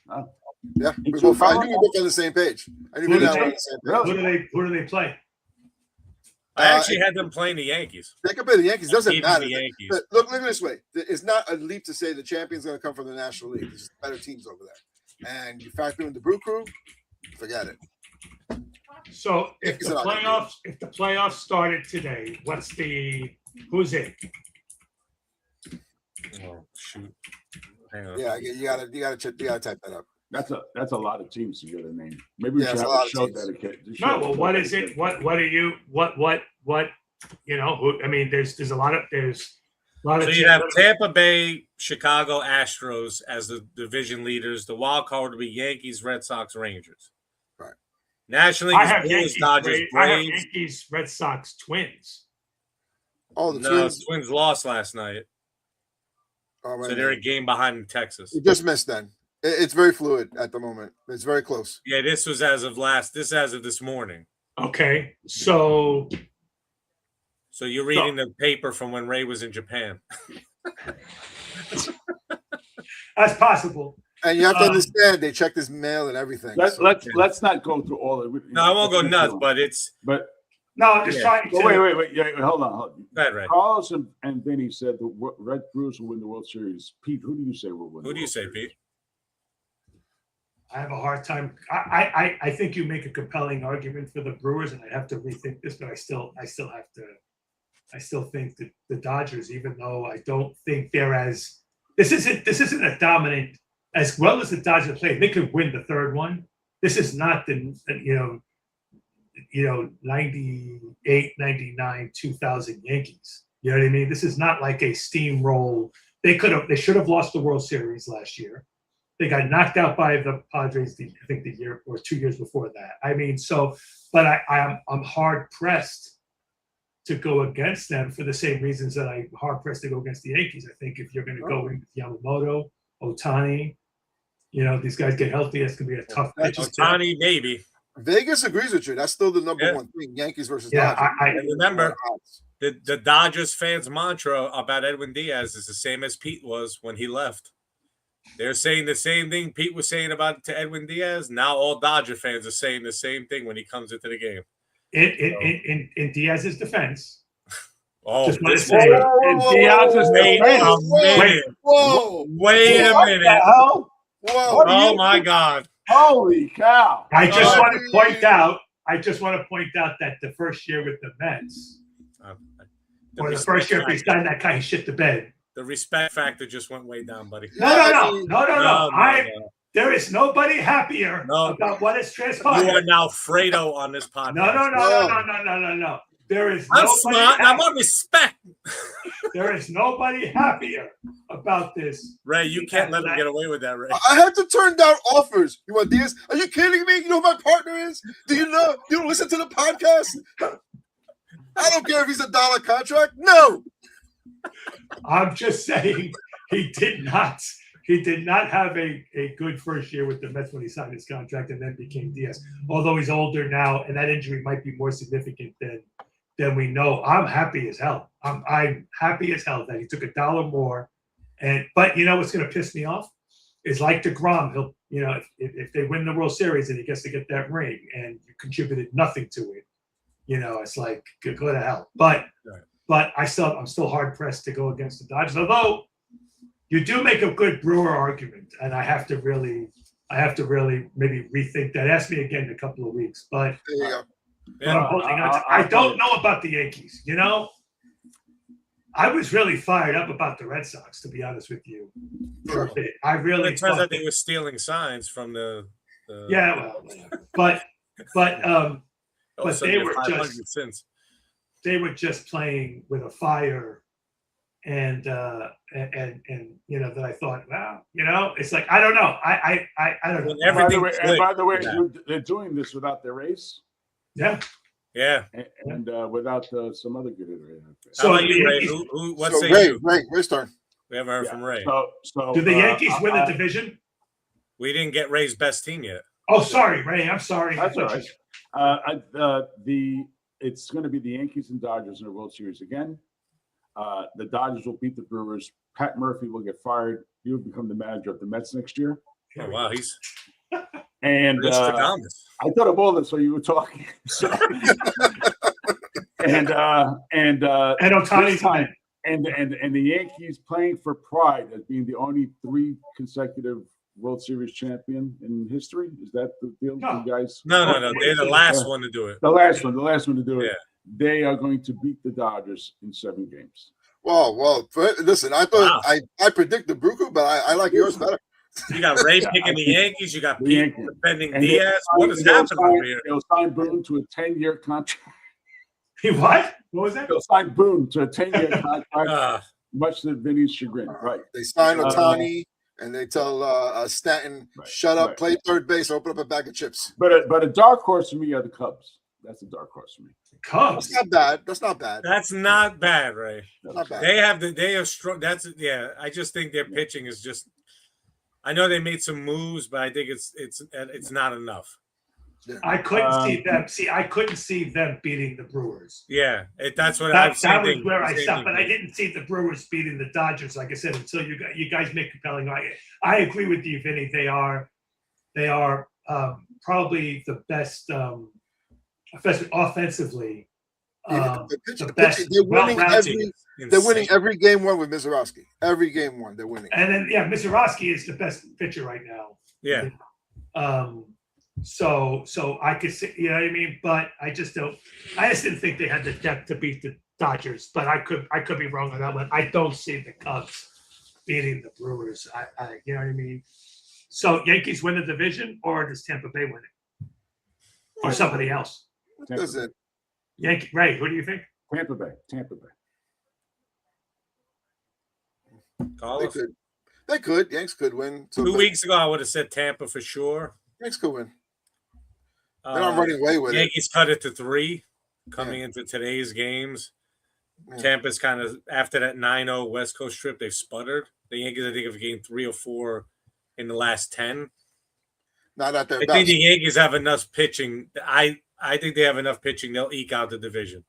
S5: Oh.
S4: Yeah, I knew we were both on the same page.
S3: Who do they play?
S2: I actually had them playing the Yankees.
S4: They could play the Yankees. Doesn't matter.
S2: The Yankees.
S4: But look at it this way. It's not a leap to say the champion's going to come from the National League. There's just better teams over there. And you factor in the Brew Crew, forget it.
S3: So if the playoffs started today, who's in?
S2: Oh shoot! Hang on.
S4: Yeah, you gotta type that up.
S5: That's a lot of teams to get a name. Maybe we should have a show dedicated.
S3: No, well, what is it? What are you? What? You know, I mean, there's a lot of
S2: So you have Tampa Bay, Chicago Astros as the division leaders. The wild card would be Yankees, Red Sox, Rangers.
S4: Right.
S2: National League,
S3: I have
S2: Bulls,
S3: Yankees,
S2: Dodgers,
S3: I
S2: Braves.
S3: have Yankees, Red Sox, Twins.
S4: Oh, the
S2: No,
S4: Twins.
S2: Twins lost last night, so they're a game behind in Texas.
S4: You just missed then. It's very fluid at the moment. It's very close.
S2: Yeah, this was as of this morning.
S3: Okay, so
S2: you're reading the paper from when Ray was in Japan.
S3: that's possible.
S4: And you have to understand, they checked his mail and everything.
S5: Let's not go through all of it.
S2: No, I won't go nuts, but
S3: No, I'm just trying to.
S5: Wait. Yeah, hold on.
S2: Go ahead, Ray.
S5: Carlos and Vinny said the Red Brewers will win the World Series. Pete, who do you say will win?
S2: Who do you say, Pete?
S3: I have a hard time. I think you make a compelling argument for the Brewers, and I have to rethink this, but I still think that the Dodgers, even though I don't think they're as this isn't a dominant as well as the Dodgers play. They could win the third one. This is not the 98, 99, 2000 Yankees. You know what I mean? This is not like a steamroll. They should have lost the World Series last year. They got knocked out by the Padres, I think the year or 2 years before that. I mean, but I'm hard pressed to go against them for the same reasons that I'm hard pressed to go against the Yankees. I think if you're going to go in with Yamamoto, Ohtani, these guys get healthy, it's going to be a tough match.
S2: Ohtani, maybe.
S4: Vegas agrees with you. That's still the number one thing. Yankees versus Dodgers.
S2: And remember, the Dodgers fans' mantra about Edwin Diaz is the same as Pete was when he left. They're saying the same thing Pete was saying to Edwin Diaz. Now all Dodger fans are saying the same thing when he comes into the game.
S3: In Diaz's defense.
S2: Oh,
S3: just want to say, in Diaz's defense.
S2: Wait a minute.
S4: Whoa.
S2: Oh my God.
S5: Holy cow.
S3: I just want to point out that the first year with the Mets, or the first year he signed that guy, he shit the bed.
S2: The respect factor just went way down, buddy.
S3: No. There is nobody happier about what has transpired.
S2: You are now Fredo on this podcast.
S3: No. There is.
S2: I'm smart. I want respect.
S3: There is nobody happier about this.
S2: Ray, you can't let him get away with that, Ray.
S4: I had to turn down offers. You want Diaz? Are you kidding me? You know who my partner is? Do you know? You don't listen to the podcast? I don't care if he's $1 contract. No.
S3: I'm just saying he did not have a good first year with the Mets when he signed his contract and then became Diaz. Although he's older now and that injury might be more significant than we know. I'm happy as hell. I'm happy as hell that he took $1 more. But you know what's going to piss me off is like DeGrom. He'll if they win the World Series and he gets to get that ring and you contributed nothing to it, it's like go to hell. But I'm still hard pressed to go against the Dodgers. Although you do make a good Brewer argument, and I have to really maybe rethink that. Ask me again in a couple of weeks. But I'm holding on to. I don't know about the Yankees. I was really fired up about the Red Sox, to be honest with you. For a bit. I really.
S2: It turns out they were stealing signs from the
S3: Yeah, well, but they were just playing with a fire, and that I thought, wow, it's like I don't know, I don't know.
S5: By the way, they're doing this without their ace.
S3: Yeah,
S5: and without some other good hitter.
S2: So, how about you, Ray? What's
S4: Ray's turn.
S2: We haven't heard from Ray.
S5: So
S3: do the Yankees win the division?
S2: We didn't get Ray's best team yet.
S3: Oh, sorry, Ray. I'm sorry.
S5: That's all right. It's going to be the Yankees and Dodgers in the World Series again. The Dodgers will beat the Brewers. Pat Murphy will get fired. He will become the manager of the Mets next year.
S2: Oh, wow. He's
S5: and I thought of all this while you were talking. So, and
S3: Ohtani's time.
S5: And the Yankees playing for pride as being the only 3 consecutive World Series champion in history. Is that the deal, you guys?
S2: No. They're the last one to do it.
S5: The last one to do it.
S2: Yeah.
S5: They are going to beat the Dodgers in 7 games.
S4: Well. Listen, I thought I predicted Bruco, but I like yours better.
S2: You got Ray picking the Yankees. You got Pete defending Diaz. What is happening over here?
S5: They'll sign Boone to a 10-year contract.
S3: What? What was that?
S5: They'll sign Boone to a 10-year contract, much to Vinny's chagrin. Right.
S4: They sign Ohtani, and they tell Stanton, shut up, play third base, open up a bag of chips.
S5: But a dark horse for me are the Cubs. That's a dark horse for me.
S3: Cubs.
S4: That's not bad. That's not bad.
S2: That's not bad, Ray.
S4: Not bad.
S2: They are strong. I just think their pitching is just. I know they made some moves, but I think it's not enough.
S4: Yeah.
S3: I couldn't see them. I couldn't see them beating the Brewers.
S2: Yeah, that's what I'm saying.
S3: That was where I stopped, but I didn't see the Brewers beating the Dodgers. Like I said, until you guys make compelling. I agree with you, Vinny. They are probably the best, offensively. The best.
S4: They're winning every game one with Mizorowski. Every game one, they're winning.
S3: And then Mizorowski is the best pitcher right now.
S2: Yeah.
S3: So I could see, you know what I mean, but I just didn't think they had the depth to beat the Dodgers. But I could be wrong on that one. I don't see the Cubs beating the Brewers. I you know what I mean. So Yankees win the division, or does Tampa Bay win it, or somebody else?
S4: Does it?
S3: Yankee, Ray, who do you think?
S5: Tampa Bay.
S4: They could. Yanks could win.
S2: 2 weeks ago, I would have said Tampa for sure.
S4: Yanks could win. They're not running away with
S2: Yankees cut it to 3 coming into today's games. Yeah. Tampa's kind of, after that 9-0 West Coast trip, they've sputtered. The Yankees, I think, have gained 3 or 4 in the last 10.
S4: Not at their best.
S2: I think the Yankees have enough pitching. I think they have enough pitching. They'll eke out the division.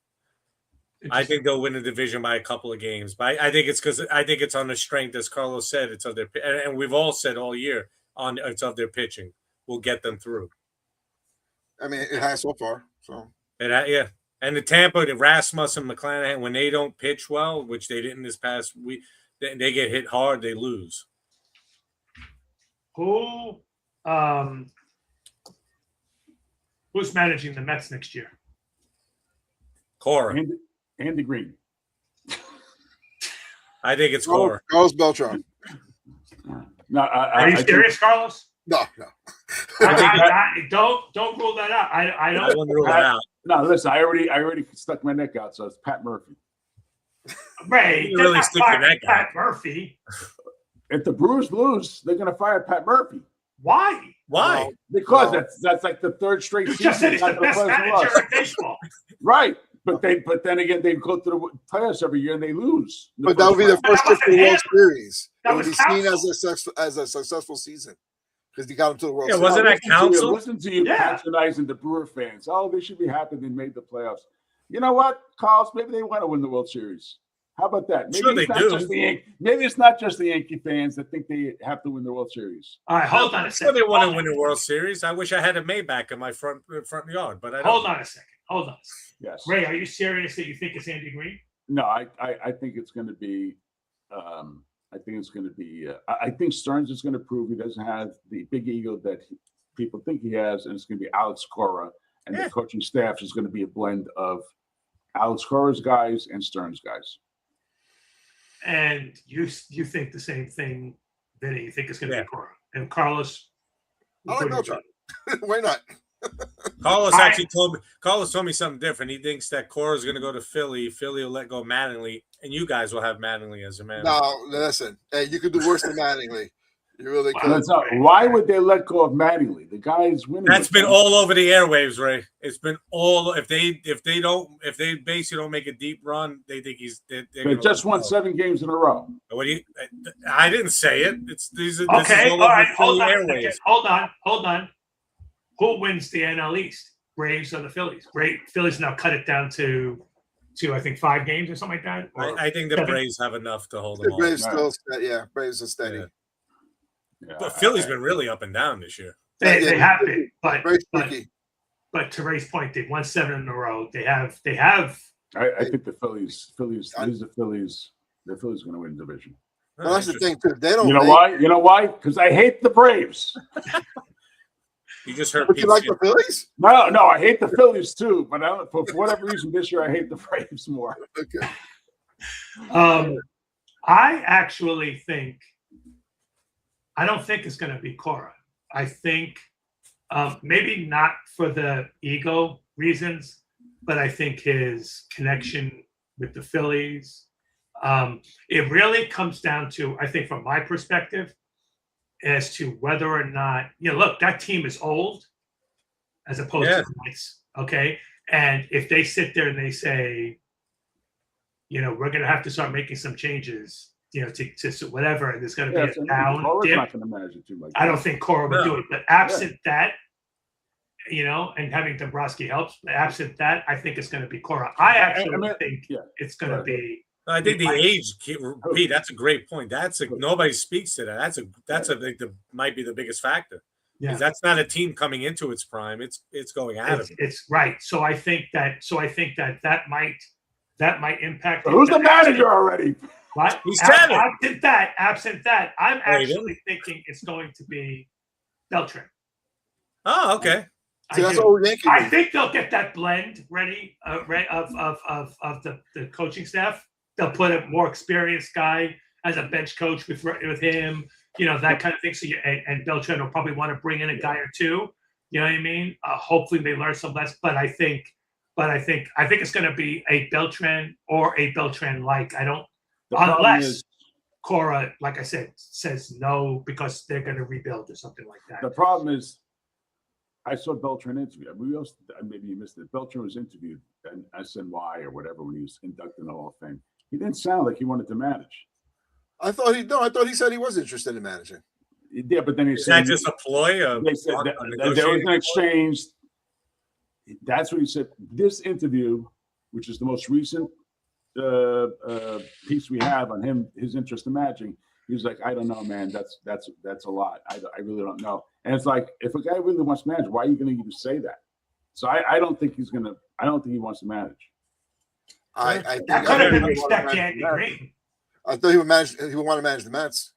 S2: I think they'll win the division by a couple of games. But I think it's because I think it's on the strength, as Carlos said, it's of their, and we've all said all year, it's of their pitching. We'll get them through.
S4: I mean, it has so far. So
S2: yeah. And the Tampa, the Rasmus and McClanahan, when they don't pitch well, which they didn't this past week, they get hit hard, they lose.
S3: Who's managing the Mets next year?
S2: Cora.
S5: Andy Green.
S2: I think it's Cora.
S4: Carlos Beltran.
S5: No,
S3: are you serious, Carlos?
S4: No.
S3: Don't rule that out. I
S2: wouldn't rule that out.
S5: No, listen, I already stuck my neck out, so it's Pat Murphy.
S3: Ray,
S2: you really stick your neck out.
S3: Pat Murphy.
S5: If the Brewers lose, they're going to fire Pat Murphy.
S3: Why?
S5: Because that's like the 3rd straight season.
S3: You just said he's the best manager in baseball.
S5: Right. But then again, they go to the playoffs every year and they lose.
S4: But that would be the first trip to the World Series. It would be seen as a successful season because you got them to the World Series.
S2: Wasn't that council?
S5: Listen to you patronizing the Brewer fans. Oh, they should be happy they made the playoffs. You know what, Carlos? Maybe they want to win the World Series. How about that? Maybe
S2: sure they do.
S5: Maybe it's not just the Yankee fans that think they have to win the World Series.
S3: All right, hold on a second.
S2: Sure they want to win the World Series. I wish I had a Maybach in my front yard, but I don't.
S3: Hold on a second.
S5: Yes.
S3: Ray, are you serious that you think it's Andy Green?
S5: No, I think it's going to be. I think Stearns is going to prove he doesn't have the big ego that people think he has, and it's going to be Alex Cora, and the coaching staff is going to be a blend of Alex Cora's guys and Stearns guys.
S3: And you think the same thing, Vinny? You think it's going to be Cora and Carlos?
S4: I like Beltran. Why not?
S2: Carlos told me something different. He thinks that Cora's going to go to Philly. Philly will let go Mattingly, and you guys will have Mattingly as a manager.
S4: No, listen. Hey, you could do worse than Mattingly. You really could.
S5: Why would they let go of Mattingly? The guy's winning.
S2: That's been all over the airwaves, Ray. It's been all. If they basically don't make a deep run, they think they
S3: just
S5: won 7 games in a row.
S2: What do you? I didn't say it. This is
S3: all right.
S2: Hold
S3: on. Who wins the NL East? Braves or the Phillies? Phillies now cut it down to to I think 5 games or something like that.
S2: I think the
S3: 7.
S2: Braves have enough to hold
S4: The
S2: them all.
S4: Braves still, Braves are steady.
S5: Yeah,
S2: But Philly's been really up and down this year.
S3: They have been, but to Ray's point, they've won 7 in a row. They have.
S5: I think the Phillies. The Phillies are going to win the division.
S4: Well, that's the thing too. They don't.
S5: You know why? You know why? Because I hate the Braves.
S2: You just heard.
S4: But you like the Phillies?
S5: No, I hate the Phillies too. But for whatever reason, this year I hate the Braves more.
S4: Okay.
S3: I actually think. I don't think it's going to be Cora. I think maybe not for the ego reasons, but I think his connection with the Phillies. It really comes down to, I think, from my perspective, as to whether or not, look, that team is old as opposed to the Knights, okay? And if they sit there and they say, we're going to have to start making some changes, to whatever, and there's going to be a down dip.
S5: Not going to manage it too much.
S3: I don't think Cora would do it, but absent that, and having Dombrowski helps, but absent that, I think it's going to be Cora. I actually think it's going to be.
S2: I think the age, Pete. That's a great point. Nobody speaks to that. That's might be the biggest factor. Yeah, that's not a team coming into its prime. It's going out of it.
S3: It's right. So I think that might impact.
S5: So who's the manager already?
S3: What?
S2: He's
S3: absent that, I'm actually thinking it's going to be Beltran.
S2: Oh, okay.
S3: I think they'll get that blend ready of the coaching staff. They'll put a more experienced guy as a bench coach with him, that kind of thing. So and Beltran will probably want to bring in a guy or two. You know what I mean? Hopefully they learn some less. But I think it's going to be a Beltran or a Beltran-like. Unless Cora, like I said, says no because they're going to rebuild or something like that.
S5: The problem is, I saw Beltran interview. Maybe you missed it. Beltran was interviewed at SNY or whatever when he was inducted in the Hall of Fame. He didn't sound like he wanted to manage.
S4: I thought he said he was interested in managing.
S5: Yeah, but then he
S2: said that just a ploy.
S5: They said there was an exchange. That's what he said. This interview, which is the most recent piece we have on him, his interest in managing, he was like, I don't know, man. That's a lot. I really don't know. And it's like, if a guy really wants to manage, why are you going to even say that? So I don't think he's going to. I don't think he wants to manage.
S4: I
S3: that could have been expect Andy Green.
S4: I thought he would manage. He would want to manage the Mets.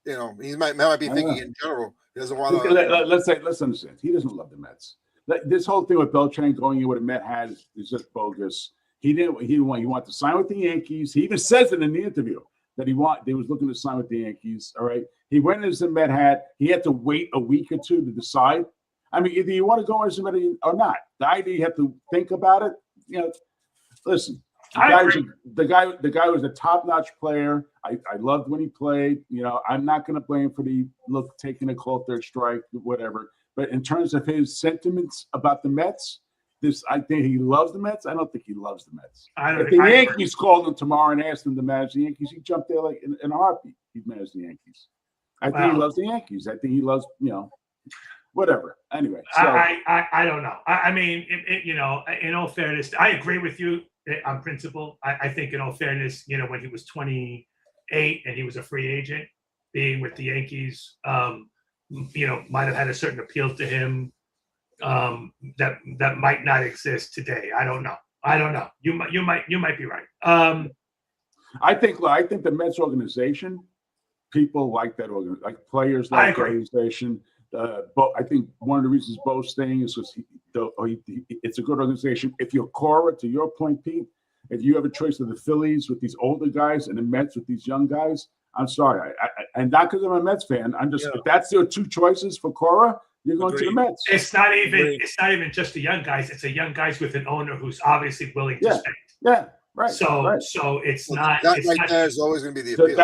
S4: He might be thinking in general. He doesn't want to.
S5: Let's understand. He doesn't love the Mets. This whole thing with Beltran going in with a Met hat is just bogus. He wanted to sign with the Yankees. He even says it in the interview that he was looking to sign with the Yankees. All right. He went as a Met hat. He had to wait a week or two to decide. I mean, either you want to go as a Met or not. The idea you have to think about it. Listen, the guy was a top-notch player. I loved when he played. I'm not going to blame him for taking a call third strike, whatever. But in terms of his sentiments about the Mets, I think he loves the Mets. I don't think he loves the Mets. If the Yankees called him tomorrow and asked him to manage the Yankees, he'd jump there like in a heartbeat. He'd manage the Yankees. I think he loves the Yankees. I think he loves, whatever. Anyway, so.
S3: I don't know. I mean, in all fairness, I agree with you on principle. I think in all fairness, when he was 28 and he was a free agent, being with the Yankees, might have had a certain appeal to him that might not exist today. I don't know. You might be right.
S5: I think the Mets organization, people like that organization, like players like the organization. But I think one of the reasons Bo's staying is because it's a good organization. If you're Cora, to your point, Pete, if you have a choice of the Phillies with these older guys and the Mets with these young guys, I'm sorry. And not because I'm a Mets fan. I'm just if that's your two choices for Cora, you're going to the Mets.
S3: It's not even just the young guys. It's the young guys with an owner who's obviously willing to spend.
S5: Yeah. Right.
S3: So it's not.
S4: That right there is always going to be the appeal.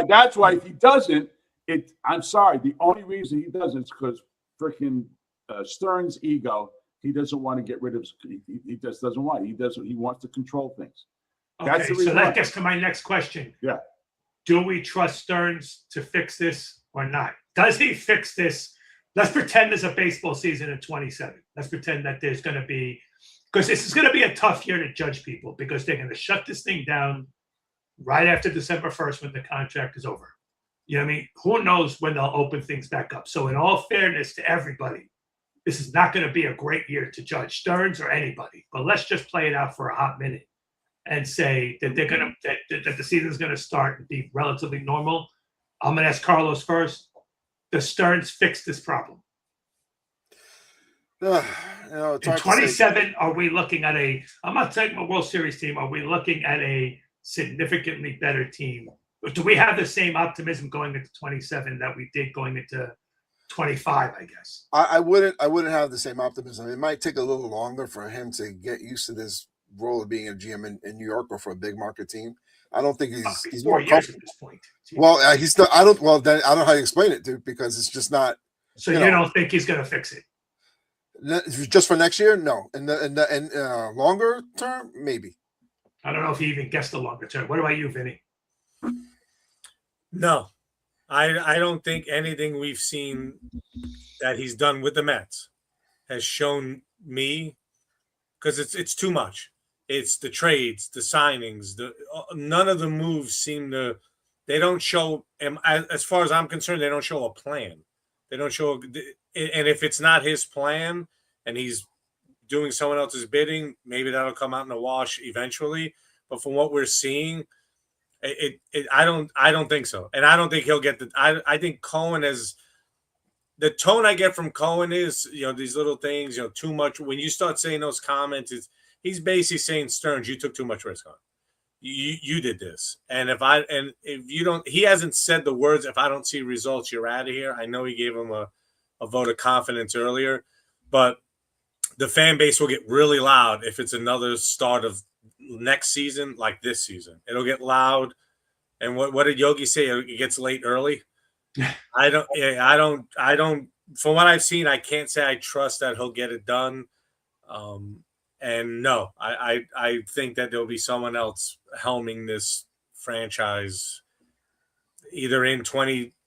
S5: That's why if he doesn't, I'm sorry. The only reason he doesn't is because freaking Stearns' ego. He doesn't want to get rid of. He just doesn't want. He wants to control things.
S3: Okay, so that gets to my next question.
S5: Yeah.
S3: Do we trust Stearns to fix this or not? Does he fix this? Let's pretend there's a baseball season in 27. Let's pretend that there's going to be because this is going to be a tough year to judge people because they're going to shut this thing down right after December 1st when the contract is over. You know what I mean? Who knows when they'll open things back up. So in all fairness to everybody, this is not going to be a great year to judge Stearns or anybody. But let's just play it out for a hot minute and say that they're going to that the season's going to start and be relatively normal. I'm going to ask Carlos first. Does Stearns fix this problem?
S4: You know,
S3: In 27, are we looking at a? I'm not taking a World Series team. Are we looking at a significantly better team? Do we have the same optimism going into 27 that we did going into 25? I guess
S4: I wouldn't have the same optimism. It might take a little longer for him to get used to this role of being a GM in New York or for a big market team. I don't think he's more comfortable at this point. Well, he's still. I don't. Well, then I don't know how you explain it, dude, because it's just not.
S3: So you don't think he's going to fix it?
S4: Just for next year, no. And longer term, maybe.
S3: I don't know if he even gets the longer term. What about you, Vinny?
S2: No, I don't think anything we've seen that he's done with the Mets has shown me, because it's too much. It's the trades, the signings, none of the moves seem to. They don't show. As far as I'm concerned, they don't show a plan. They don't show. And if it's not his plan and he's doing someone else's bidding, maybe that'll come out in the wash eventually. But from what we're seeing, I don't think so. And I don't think he'll get I think Cohen has the tone I get from Cohen is, these little things, too much. When you start saying those comments, he's basically saying, Stearns, you took too much risk on. You did this. And if you don't, he hasn't said the words, if I don't see results, you're out of here. I know he gave him a vote of confidence earlier, but the fan base will get really loud if it's another start of next season like this season. It'll get loud. And what did Yogi say? It gets late early. I don't. From what I've seen, I can't say I trust that he'll get it done. And no, I think that there'll be someone else helming this franchise either in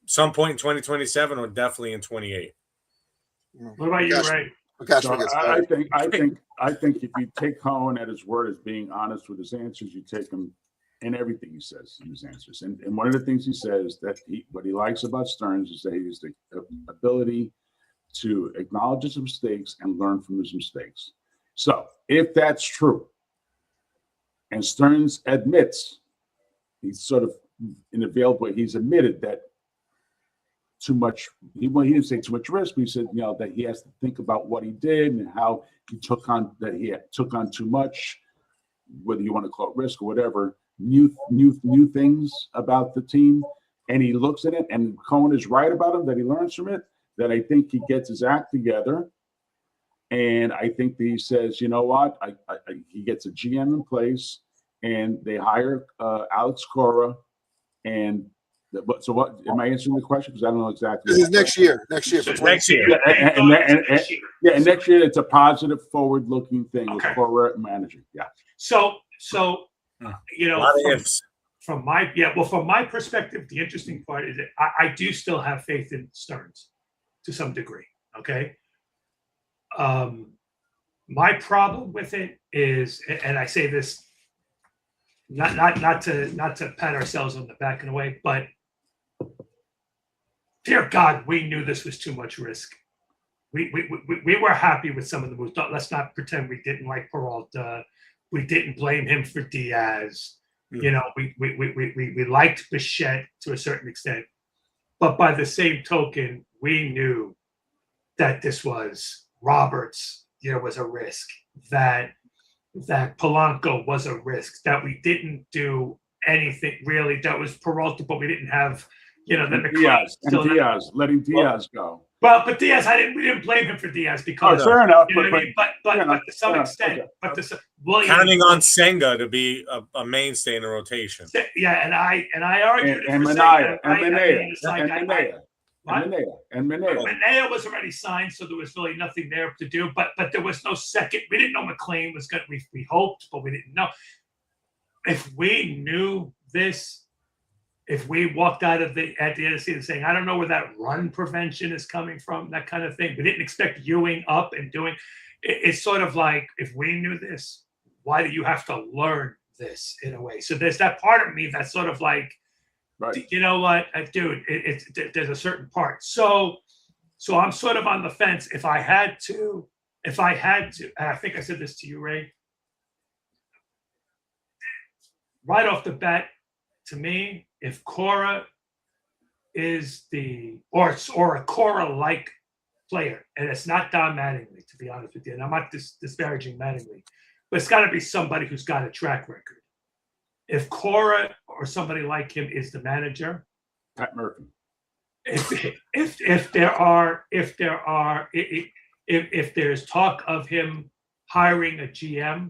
S2: some point in 2027 or definitely in 28.
S3: What about you, Ray?
S5: So I think if you take Cohen at his word as being honest with his answers, you take him in everything he says in his answers. And one of the things he says that what he likes about Stearns is that he has the ability to acknowledge his mistakes and learn from his mistakes. So if that's true, and Stearns admits, he's sort of in a veiled way, he's admitted that too much, he didn't say too much risk, but he said, that he has to think about what he did and how he took on too much, whether you want to call it risk or whatever, new things about the team. And he looks at it, and Cohen is right about him, that he learns from it, that I think he gets his act together. And I think that he says, you know what, he gets a GM in place, and they hire Alex Cora. And so what, am I answering the question? Because I don't know exactly.
S4: This is next year. Next year.
S2: Next year.
S5: And next year it's a positive, forward-looking thing with Cora managing. Yeah.
S3: So from my perspective, the interesting part is that I do still have faith in Stearns to some degree. Okay. My problem with it is, and I say this not to pat ourselves on the back in a way, but dear God, we knew this was too much risk. We were happy with some of the moves. Let's not pretend we didn't like Peralta. We didn't blame him for Diaz. Mm-hmm. We liked Bichette to a certain extent, but by the same token, we knew that this was Roberts, was a risk, that Polanco was a risk, that we didn't do anything really. That was Peralta, but we didn't have,
S5: Diaz, letting Diaz go.
S3: Well, but Diaz, we didn't blame him for Diaz because
S5: fair enough.
S3: But to some extent,
S2: counting on Senga to be a mainstay in the rotation.
S3: Yeah, and I argued
S5: and Minaya and
S3: Minaya was already signed, so there was really nothing there to do. But there was no second. We didn't know McLean was going. We hoped, but we didn't know. If we knew this, if we walked out at the end of the season saying, I don't know where that run prevention is coming from, that kind of thing. We didn't expect Ewing up and doing. It's sort of like, if we knew this, why do you have to learn this in a way? So there's that part of me that's sort of like, right. You know what, dude, there's a certain part. So I'm sort of on the fence. If I had to, and I think I said this to you, Ray, right off the bat, to me, if Cora is or a Cora-like player, and it's not Don Mattingly, to be honest with you, and I'm not disparaging Mattingly, but it's got to be somebody who's got a track record. If Cora or somebody like him is the manager,
S5: Pat Murphy.
S3: If there's talk of him hiring a GM,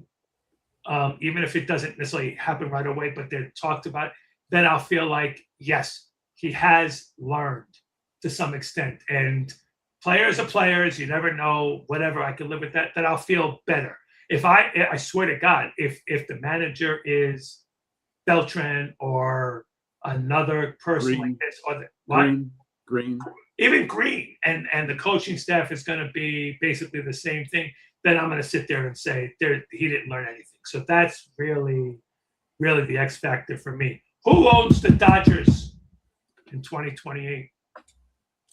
S3: even if it doesn't necessarily happen right away, but they're talked about, then I'll feel like, yes, he has learned to some extent. And players are players. You never know, whatever. I can live with that. That I'll feel better. If I swear to God, if the manager is Beltran or another person like this, or
S5: Green,
S3: even Green, and the coaching staff is going to be basically the same thing, then I'm going to sit there and say he didn't learn anything. So that's really, really the X factor for me. Who owns the Dodgers in 2028?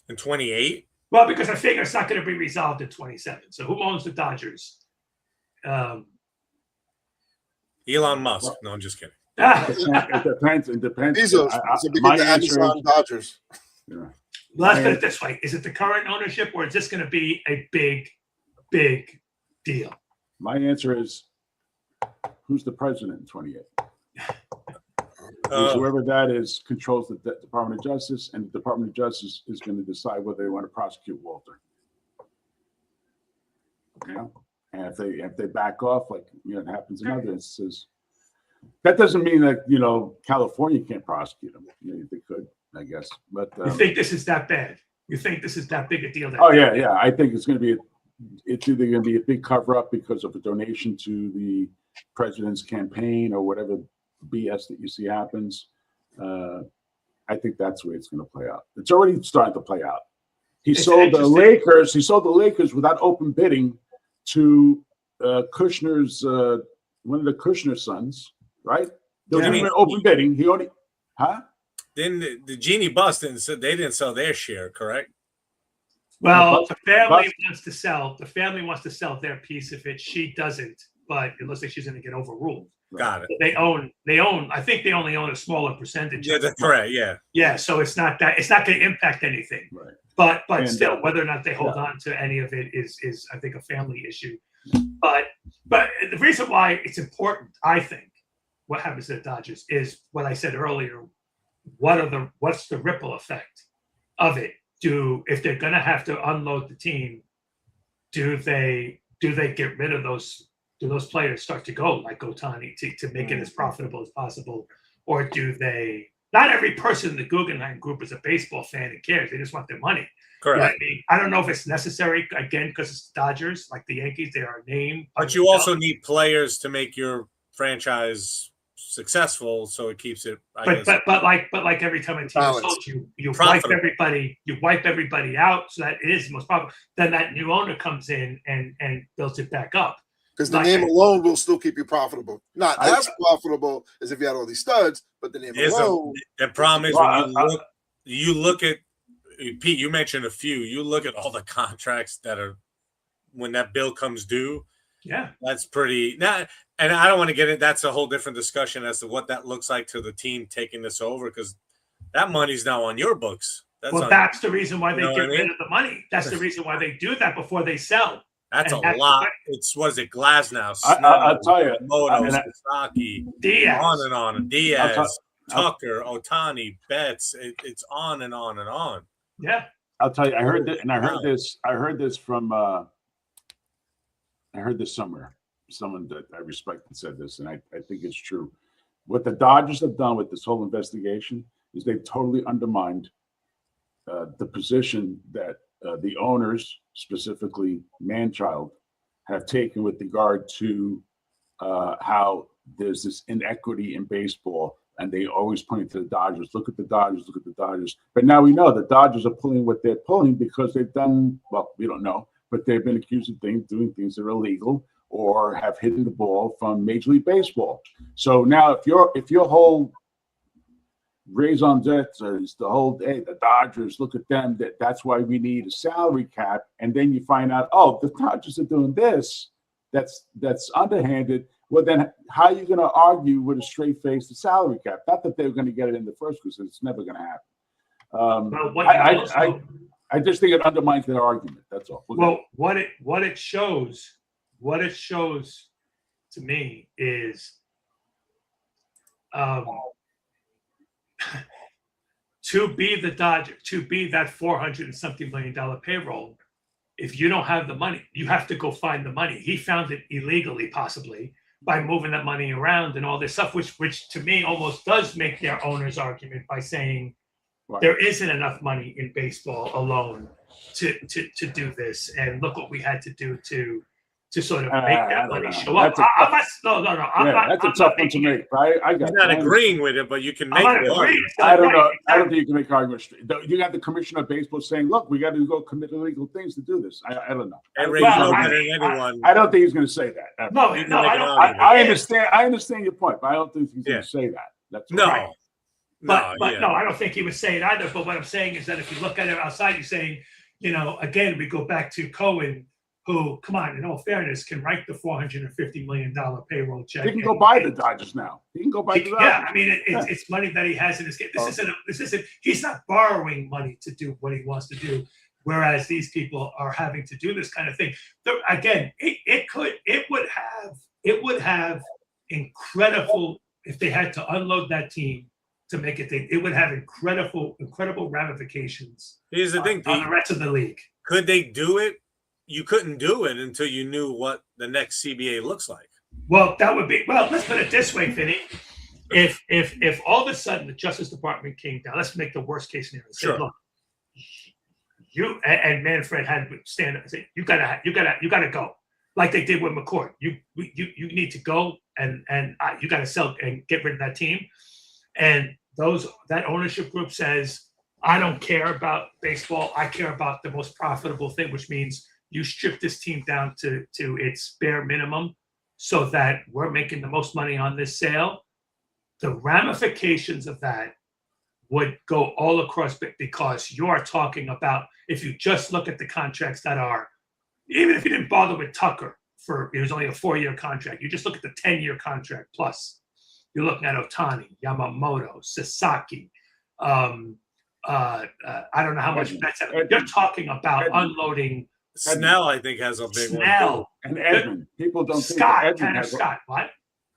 S2: In 28?
S3: Well, because I figure it's not going to be resolved in 27. So who owns the Dodgers?
S2: Elon Musk. No, I'm just kidding.
S5: It depends. It depends.
S4: Bezos.
S5: My
S4: the Amazon Dodgers.
S5: Yeah.
S3: Well, let's put it this way. Is it the current ownership, or is this going to be a big, big deal?
S5: My answer is, who's the president in 28? Whoever that is controls the Department of Justice, and the Department of Justice is going to decide whether they want to prosecute Walter. You know? And if they back off, like it happens in other instances, that doesn't mean that California can't prosecute them. They could, I guess. But
S3: you think this is that bad? You think this is that big a deal?
S5: Yeah. I think it's going to be. It's either going to be a big cover up because of a donation to the president's campaign or whatever BS that you see happens. I think that's the way it's going to play out. It's already starting to play out. He sold the Lakers. He sold the Lakers without open bidding to Kushner's one of the Kushner sons, right? There wasn't even open bidding. He only,
S2: Then the Genie bust and said they didn't sell their share, correct?
S3: Well, the family wants to sell. The family wants to sell their piece of it. She doesn't, but it looks like she's going to get overruled.
S2: Got it.
S3: They own. I think they only own a smaller percentage.
S2: Yeah, that's correct. Yeah.
S3: Yeah. So it's not going to impact anything.
S5: Right.
S3: But still, whether or not they hold on to any of it is I think a family issue. But the reason why it's important, I think, what happens to the Dodgers is what I said earlier. What's the ripple effect of it? If they're going to have to unload the team, do they get rid of those? Do those players start to go like Ohtani to make it as profitable as possible, or do they? Not every person in the Guggenheim Group is a baseball fan and cares. They just want their money.
S2: Correct.
S3: I don't know if it's necessary, again, because it's Dodgers, like the Yankees. They are a name.
S2: But you also need players to make your franchise successful, so it keeps it.
S3: But like every time a team is sold, you wipe everybody. You wipe everybody out, so that it is the most profitable. Then that new owner comes in and builds it back up.
S4: Because the name alone will still keep you profitable. Not as profitable as if you had all these studs, but the name alone.
S2: The problem is when you look at Pete, you mentioned a few. You look at all the contracts that are when that bill comes due.
S3: Yeah,
S2: that's pretty. Now, and I don't want to get it. That's a whole different discussion as to what that looks like to the team taking this over, because that money's now on your books.
S3: That's the reason why they get rid of the money. That's the reason why they do that before they sell.
S2: That's a lot. It's Glasnow,
S5: I'll tell you,
S2: Moto, Sasaki,
S3: Diaz,
S2: on and on. Diaz, Tucker, Ohtani, Betts. It's on and on and on.
S3: Yeah,
S5: I'll tell you. I heard that, and I heard this from. I heard this somewhere. Someone that I respect said this, and I think it's true. What the Dodgers have done with this whole investigation is they've totally undermined the position that the owners, specifically Manchild, have taken with regard to how there's this inequity in baseball and they always point to the Dodgers. Look at the Dodgers. Look at the Dodgers. But now we know the Dodgers are pulling what they're pulling because they've done, well, we don't know, but they've been accused of doing things that are illegal or have hidden the ball from Major League Baseball. So now if your whole raison d'etre is the whole, hey, the Dodgers, look at them, that's why we need a salary cap, and then you find out, oh, the Dodgers are doing this, that's underhanded. Well, then how are you going to argue with a straight face the salary cap? Not that they were going to get it in the first place, it's never going to happen. I just think it undermines their argument. That's all.
S3: Well, what it shows to me is to be the Dodger, to be that $400 and something million payroll. If you don't have the money, you have to go find the money. He found it illegally, possibly, by moving that money around and all this stuff, which to me almost does make their owner's argument by saying there isn't enough money in baseball alone to do this. And look what we had to do to sort of make that money show up.
S5: That's a tough one to make. I'm
S2: not agreeing with it, but you can make it.
S5: I don't know. I don't think you can make arguments. You got the commissioner of baseball saying, "Look, we got to go commit illegal things to do this." I don't know. I don't think he's going to say that.
S3: No,
S5: I understand. I understand your point, but I don't think he's going to say that. That's
S3: right. But no, I don't think he would say it either. But what I'm saying is that if you look at it outside, you're saying, again, we go back to Cohen, who, come on, in all fairness, can write the $450 million payroll check.
S5: He can go buy the Dodgers now. He can go buy the Dodgers.
S3: Yeah, I mean, it's money that he has in his game. This isn't. He's not borrowing money to do what he wants to do, whereas these people are having to do this kind of thing. Again, it would have incredible, if they had to unload that team to make it. It would have incredible ramifications.
S2: Here's the thing,
S3: on the rest of the league.
S2: Could they do it? You couldn't do it until you knew what the next CBA looks like.
S3: Well, that would be, let's put it this way, Vinny. If all of a sudden the Justice Department came down, let's make the worst case scenario. Say, look, you and Manfred had to stand up and say, you gotta go. Like they did with McCord. You need to go and you gotta sell and get rid of that team. And that ownership group says, I don't care about baseball. I care about the most profitable thing, which means you strip this team down to its bare minimum so that we're making the most money on this sale. The ramifications of that would go all across, because you are talking about, if you just look at the contracts that are, even if you didn't bother with Tucker, it was only a 4-year contract, you just look at the 10-year contract plus. You're looking at Ohtani, Yamamoto, Sasaki, I don't know how much that's. You're talking about unloading.
S2: Snell, I think, has a big one.
S5: Too. And Edwin. People don't think Edwin has
S3: what?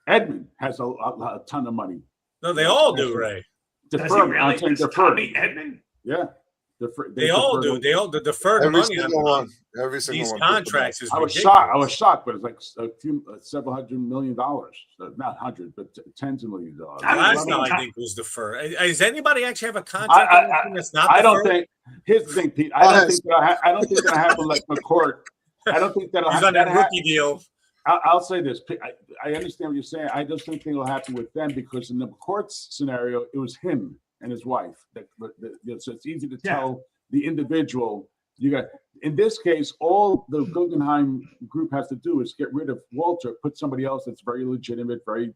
S5: Edwin has a ton of money.
S2: No, they all do, Ray.
S5: Deferred.
S3: I'm saying deferred. Edwin?
S5: Yeah.
S2: They all do. They all the deferred money on
S4: every single
S2: these
S4: one.
S2: contracts is ridiculous.
S5: I was shocked, but it's like several $100 million. Not hundred, but tens of millions of dollars.
S2: Last time I think was deferred. Does anybody actually have a contract that's not deferred?
S5: I don't think. Here's the thing, Pete. I don't think that'll happen like McCord. I don't think that'll happen.
S2: He's on that rookie deal.
S5: I'll say this. I understand what you're saying. I just don't think it'll happen with them, because in the McCord scenario, it was him and his wife. So it's easy to tell the individual. You got, in this case, all the Guggenheim group has to do is get rid of Walter, put somebody else that's very legitimate, very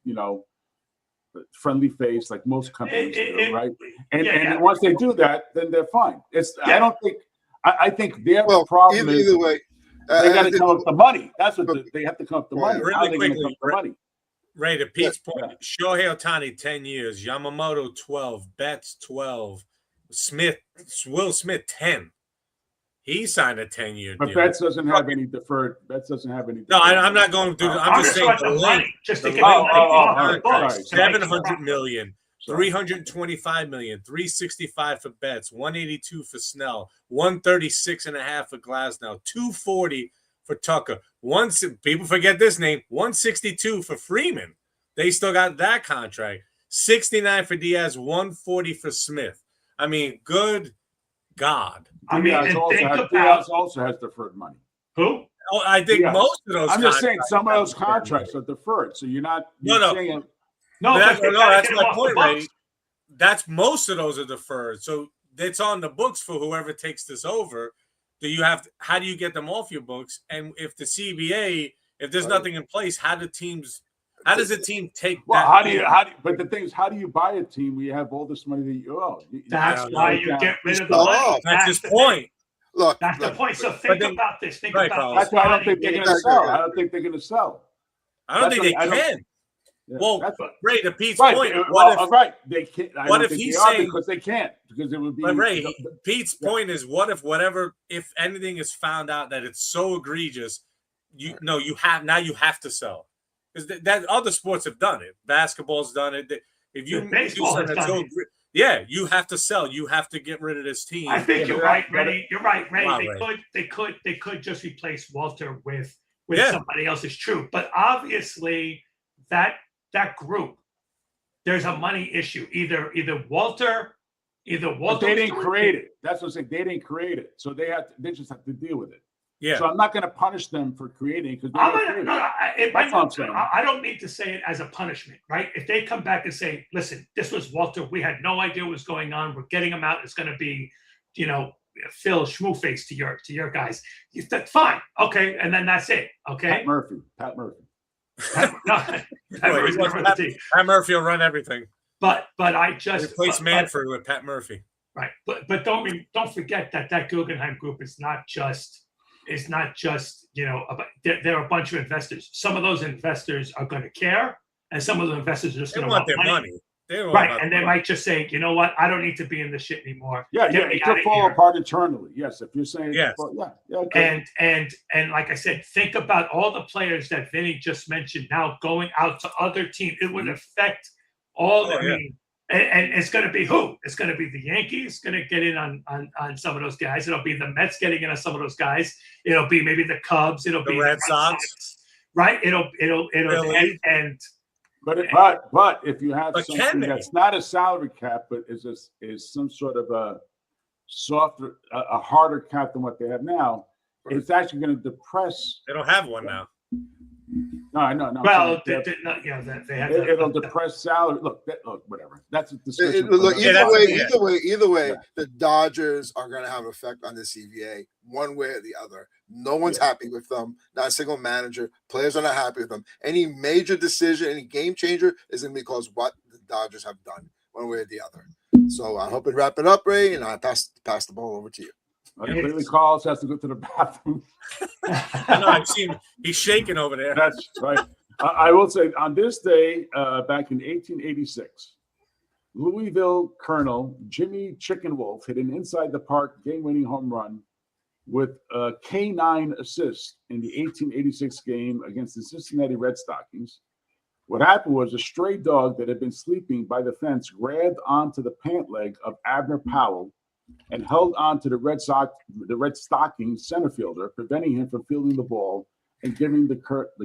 S5: friendly face, like most companies do, right? And once they do that, then they're fine. I don't think. I think their problem is
S4: either way.
S5: They got to come up with the money. That's what they have to come up with the money.
S2: Really quickly,
S5: money?
S2: Ray, to Pete's point, Shohei Ohtani 10 years, Yamamoto 12, Betts 12, Will Smith 10. He signed a 10-year deal.
S5: But Betts doesn't have any deferred.
S2: No, I'm not going through. I'm just saying the money.
S3: Just to get
S2: $700 million, $325 million, $365 for Betts, $182 for Snell, $136.5 for Glasnow, $240 for Tucker. People forget this name, $162 for Freeman. They still got that contract. $69 for Diaz, $140 for Smith. I mean, good God.
S5: Diaz also has deferred money.
S3: Who?
S2: I think most of those.
S5: I'm just saying some of those contracts are deferred, so you're not.
S2: No.
S3: No,
S2: that's my
S3: my
S2: point, Ray. That's most of those are deferred. So it's on the books for whoever takes this over. How do you get them off your books? And if the CBA, if there's nothing in place, how does a team take that?
S5: But the thing is, how do you buy a team where you have all this money that you owe?
S3: That's why you get rid of the money.
S2: That's his point.
S4: Look,
S3: that's the point. So think about this. Think about
S5: that's why I don't think they're going to sell. I don't think they're going to sell.
S2: I don't think they can. Well, Ray, to Pete's
S5: point, they can't.
S2: What if he's saying
S5: because they can't? Because it would be.
S2: But Ray, Pete's point is, what if anything is found out that it's so egregious, you have to sell, because that other sports have done it. Basketball's done it. If you
S3: baseball has done it.
S2: Yeah, you have to sell. You have to get rid of this team.
S3: I think you're right, Ray. You're right, Ray. They could just replace Walter with somebody else. It's true, but obviously that group, there's a money issue. Either Walter.
S5: But they didn't create it. That's what I'm saying. They didn't create it, so they just have to deal with it.
S2: Yeah.
S5: So I'm not going to punish them for creating it because
S3: I don't mean to say it as a punishment, right? If they come back and say, "Listen, this was Walter. We had no idea what was going on. We're getting him out. It's going to be, Phil Schmooface to your guys." You said, "Fine, okay," and then that's it. Okay.
S5: Pat Murphy.
S2: Pat Murphy will run everything.
S3: But I just
S2: replace Manfred with Pat Murphy.
S3: Right, but don't forget that Guggenheim group is not just there are a bunch of investors. Some of those investors are going to care, and some of the investors are just going to want their money. Right, and they might just say, "You know what? I don't need to be in this shit anymore."
S5: It could fall apart internally. Yes, if you're saying
S3: okay. And like I said, think about all the players that Vinny just mentioned now going out to other teams. It would affect all. And it's going to be who? It's going to be the Yankees going to get in on some of those guys. It'll be the Mets getting in on some of those guys. It'll be maybe the Cubs. It'll be
S2: the Red Sox.
S3: Right? It'll and.
S5: But if you have something that's not a salary cap, but is some sort of a softer, a harder cap than what they have now, it's actually going to depress.
S2: They don't have one now.
S5: No, I know.
S3: Well, they have.
S5: It'll depress salary. Look, whatever. That's a discussion.
S4: Either way, the Dodgers are going to have an effect on the CBA one way or the other. No one's happy with them. Not a single manager. Players are not happy with them. Any major decision, any game changer is going to be because what the Dodgers have done one way or the other. So I hope we wrap it up, Ray, and I pass the ball over to you.
S5: Clearly, Carlos has to go to the bathroom.
S2: I know, I've seen he's shaking over there.
S5: That's right. I will say, on this day, back in 1886, Louisville Colonel Jimmy Chicken Wolf hit an inside the park game-winning home run with a K9 assist in the 1886 game against the Cincinnati Red Stockings. What happened was a stray dog that had been sleeping by the fence grabbed onto the pant leg of Abner Powell and held on to the Red Stockings center fielder, preventing him from fielding the ball and giving the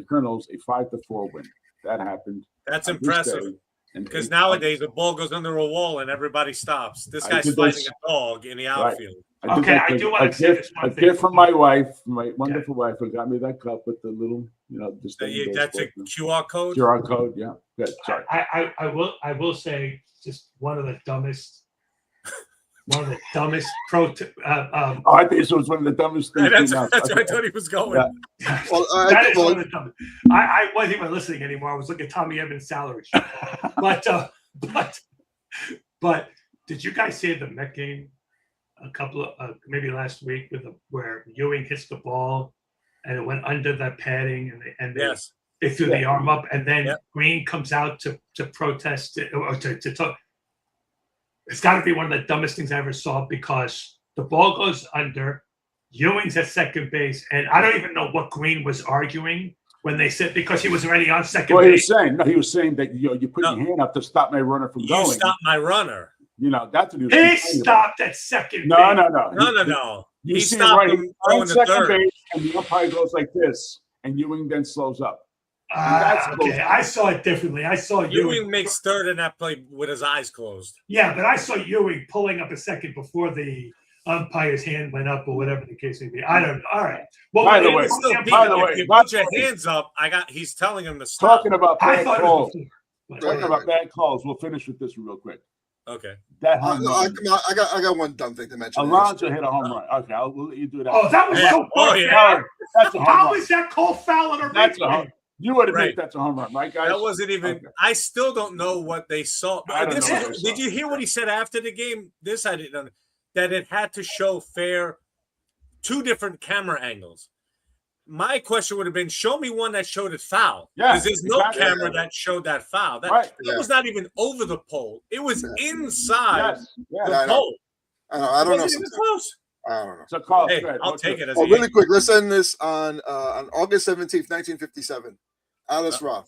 S5: Colonels a 5-4 win. That happened.
S2: That's impressive. Because nowadays the ball goes under a wall and everybody stops. This guy's fighting a dog in the outfield.
S3: Okay, I do want to say this one thing.
S5: A gift from my wife, my wonderful wife, who got me that cup with the little, just
S2: that's a QR code.
S5: QR code, yeah. Good. Sorry.
S3: I will say just one of the dumbest. One of the dumbest I think
S5: this was one of the dumbest things.
S2: That's where I thought he was going.
S3: Yeah. Well, that is one of the dumbest. I wasn't even listening anymore. I was looking at Tommy Evans' salary sheet. But did you guys see the Met game a couple of maybe last week where Ewing hits the ball and it went under the padding and they threw the arm up and then Green comes out to protest or to talk. It's got to be one of the dumbest things I ever saw because the ball goes under, Ewing's at second base, and I don't even know what Green was arguing when they said because he was already on second base.
S5: He was saying that you put your hand up to stop my runner from going.
S2: You stop my runner.
S5: That's what he was
S3: saying. He stopped at second base.
S2: No. He stopped him going to third.
S5: Base, and the umpire goes like this, and Ewing then slows up.
S3: Okay, I saw it differently. I saw
S2: Ewing makes third in that play with his eyes closed.
S3: Yeah, but I saw Ewing pulling up a second before the umpire's hand went up or whatever the case may be. I don't know. All right. Well,
S5: by the way,
S2: if you put your hands up, he's telling him to stop.
S5: Talking about bad calls. Talking about bad calls, we'll finish with this real quick.
S2: Okay.
S5: That home run.
S4: I got one dumb thing to mention.
S5: Alonso hit a home run. Okay, we'll let you do that.
S3: Oh, that was so
S2: Oh, yeah.
S5: That's a home
S3: How
S5: run.
S3: is that call foul on a
S5: That's a home.
S3: replay?
S5: You would admit
S2: Right.
S5: that's a home run, right, guys?
S2: That wasn't even.
S5: Okay.
S2: I still don't know what they saw.
S5: I don't know what they
S2: Did
S5: saw.
S2: you hear what he said after the game? This I didn't know. That it had to show fair, 2 different camera angles. My question would have been, show me one that showed it foul.
S5: Yeah,
S2: Because there's no
S5: exactly.
S2: camera that showed that foul. That,
S5: Right.
S2: that was not even over the pole. It was inside
S5: Yes. Yeah.
S2: the pole.
S4: I don't know.
S2: It wasn't even close.
S4: I don't know.
S5: So, Carl,
S2: Hey,
S5: go ahead.
S2: I'll take it as
S4: Oh,
S2: a
S4: really
S2: Yankee.
S4: quick. Let's end this on August 17th, 1957. Alice Ruth.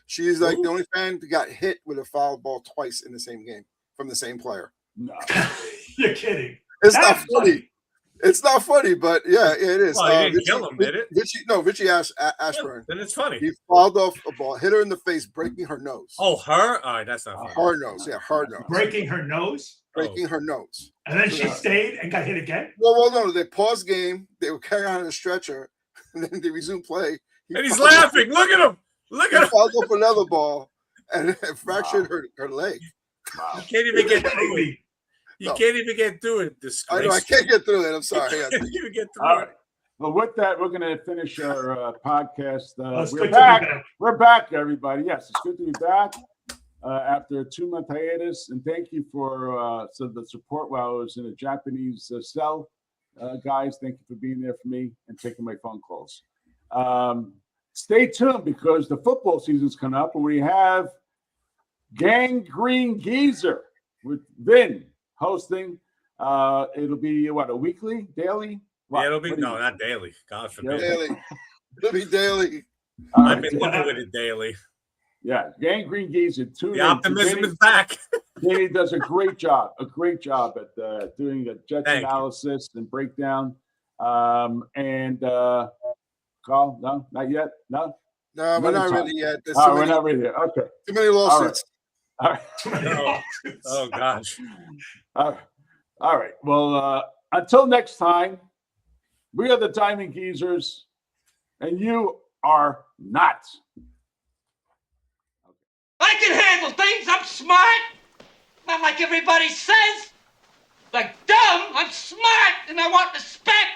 S4: She's like the only fan that got hit with a foul ball twice in the same game from the same player.
S5: No.
S3: You're kidding.
S4: It's
S3: That's
S4: not funny. It's not funny, but yeah, it is.
S2: Well, he didn't kill him, did it?
S4: Richie Ashburn.
S2: Then it's funny.
S4: He fouled off a ball, hit her in the face, breaking her nose.
S2: Oh, her? All right, that's not funny.
S4: Her nose. Yeah, her nose.
S3: Breaking her nose,
S4: Breaking her nose.
S3: and then she stayed and got hit again.
S4: Well, no, they paused game. They were carrying on a stretcher, and then they resumed play.
S2: And he's laughing. Look at him. Look
S4: He
S2: at him.
S4: fouled off another ball and fractured her leg.
S5: Wow.
S2: You can't even get through it. You
S4: No.
S2: can't even get through it.
S4: I
S2: Disgrace.
S4: know I can't get through it. I'm sorry.
S2: You can't even get through
S5: All
S2: it.
S5: right. Well, with that, we're going to finish our podcast.
S3: It's
S5: We're
S3: good
S5: back.
S3: to be back.
S5: We're back, everybody. Yes, it's good to be back after a 2-month hiatus. And thank you for the support while I was in a Japanese cell. Guys, thank you for being there for me and taking my phone calls. Stay tuned because the football season's coming up and we have Gangrene Geezer with Vin hosting. It'll be what, a weekly, daily?
S2: Yeah, it'll be
S5: What do you-
S2: not daily. God forbid.
S4: Daily. It'll be daily.
S5: All
S2: I've
S5: right.
S2: been living with it daily.
S5: Yeah, Gangrene Geezer. Tune
S2: The
S5: in.
S2: optimism
S5: Danny-
S2: is back.
S5: Danny does a great job at doing a Jets
S2: Thank you.
S5: analysis and breakdown. Carl, no, not yet. No,
S4: No, we're
S5: Another
S4: not
S5: time.
S4: ready yet. There's
S5: all
S4: too
S5: right, we're
S4: many,
S5: not ready yet. Okay,
S4: too many lawsuits.
S5: all right,
S2: Oh gosh.
S5: all right. Well, until next time, we are the Diamond Geezers, and you are not.
S6: I can handle things. I'm smart. Not like everybody says. Like dumb, I'm smart and I want respect.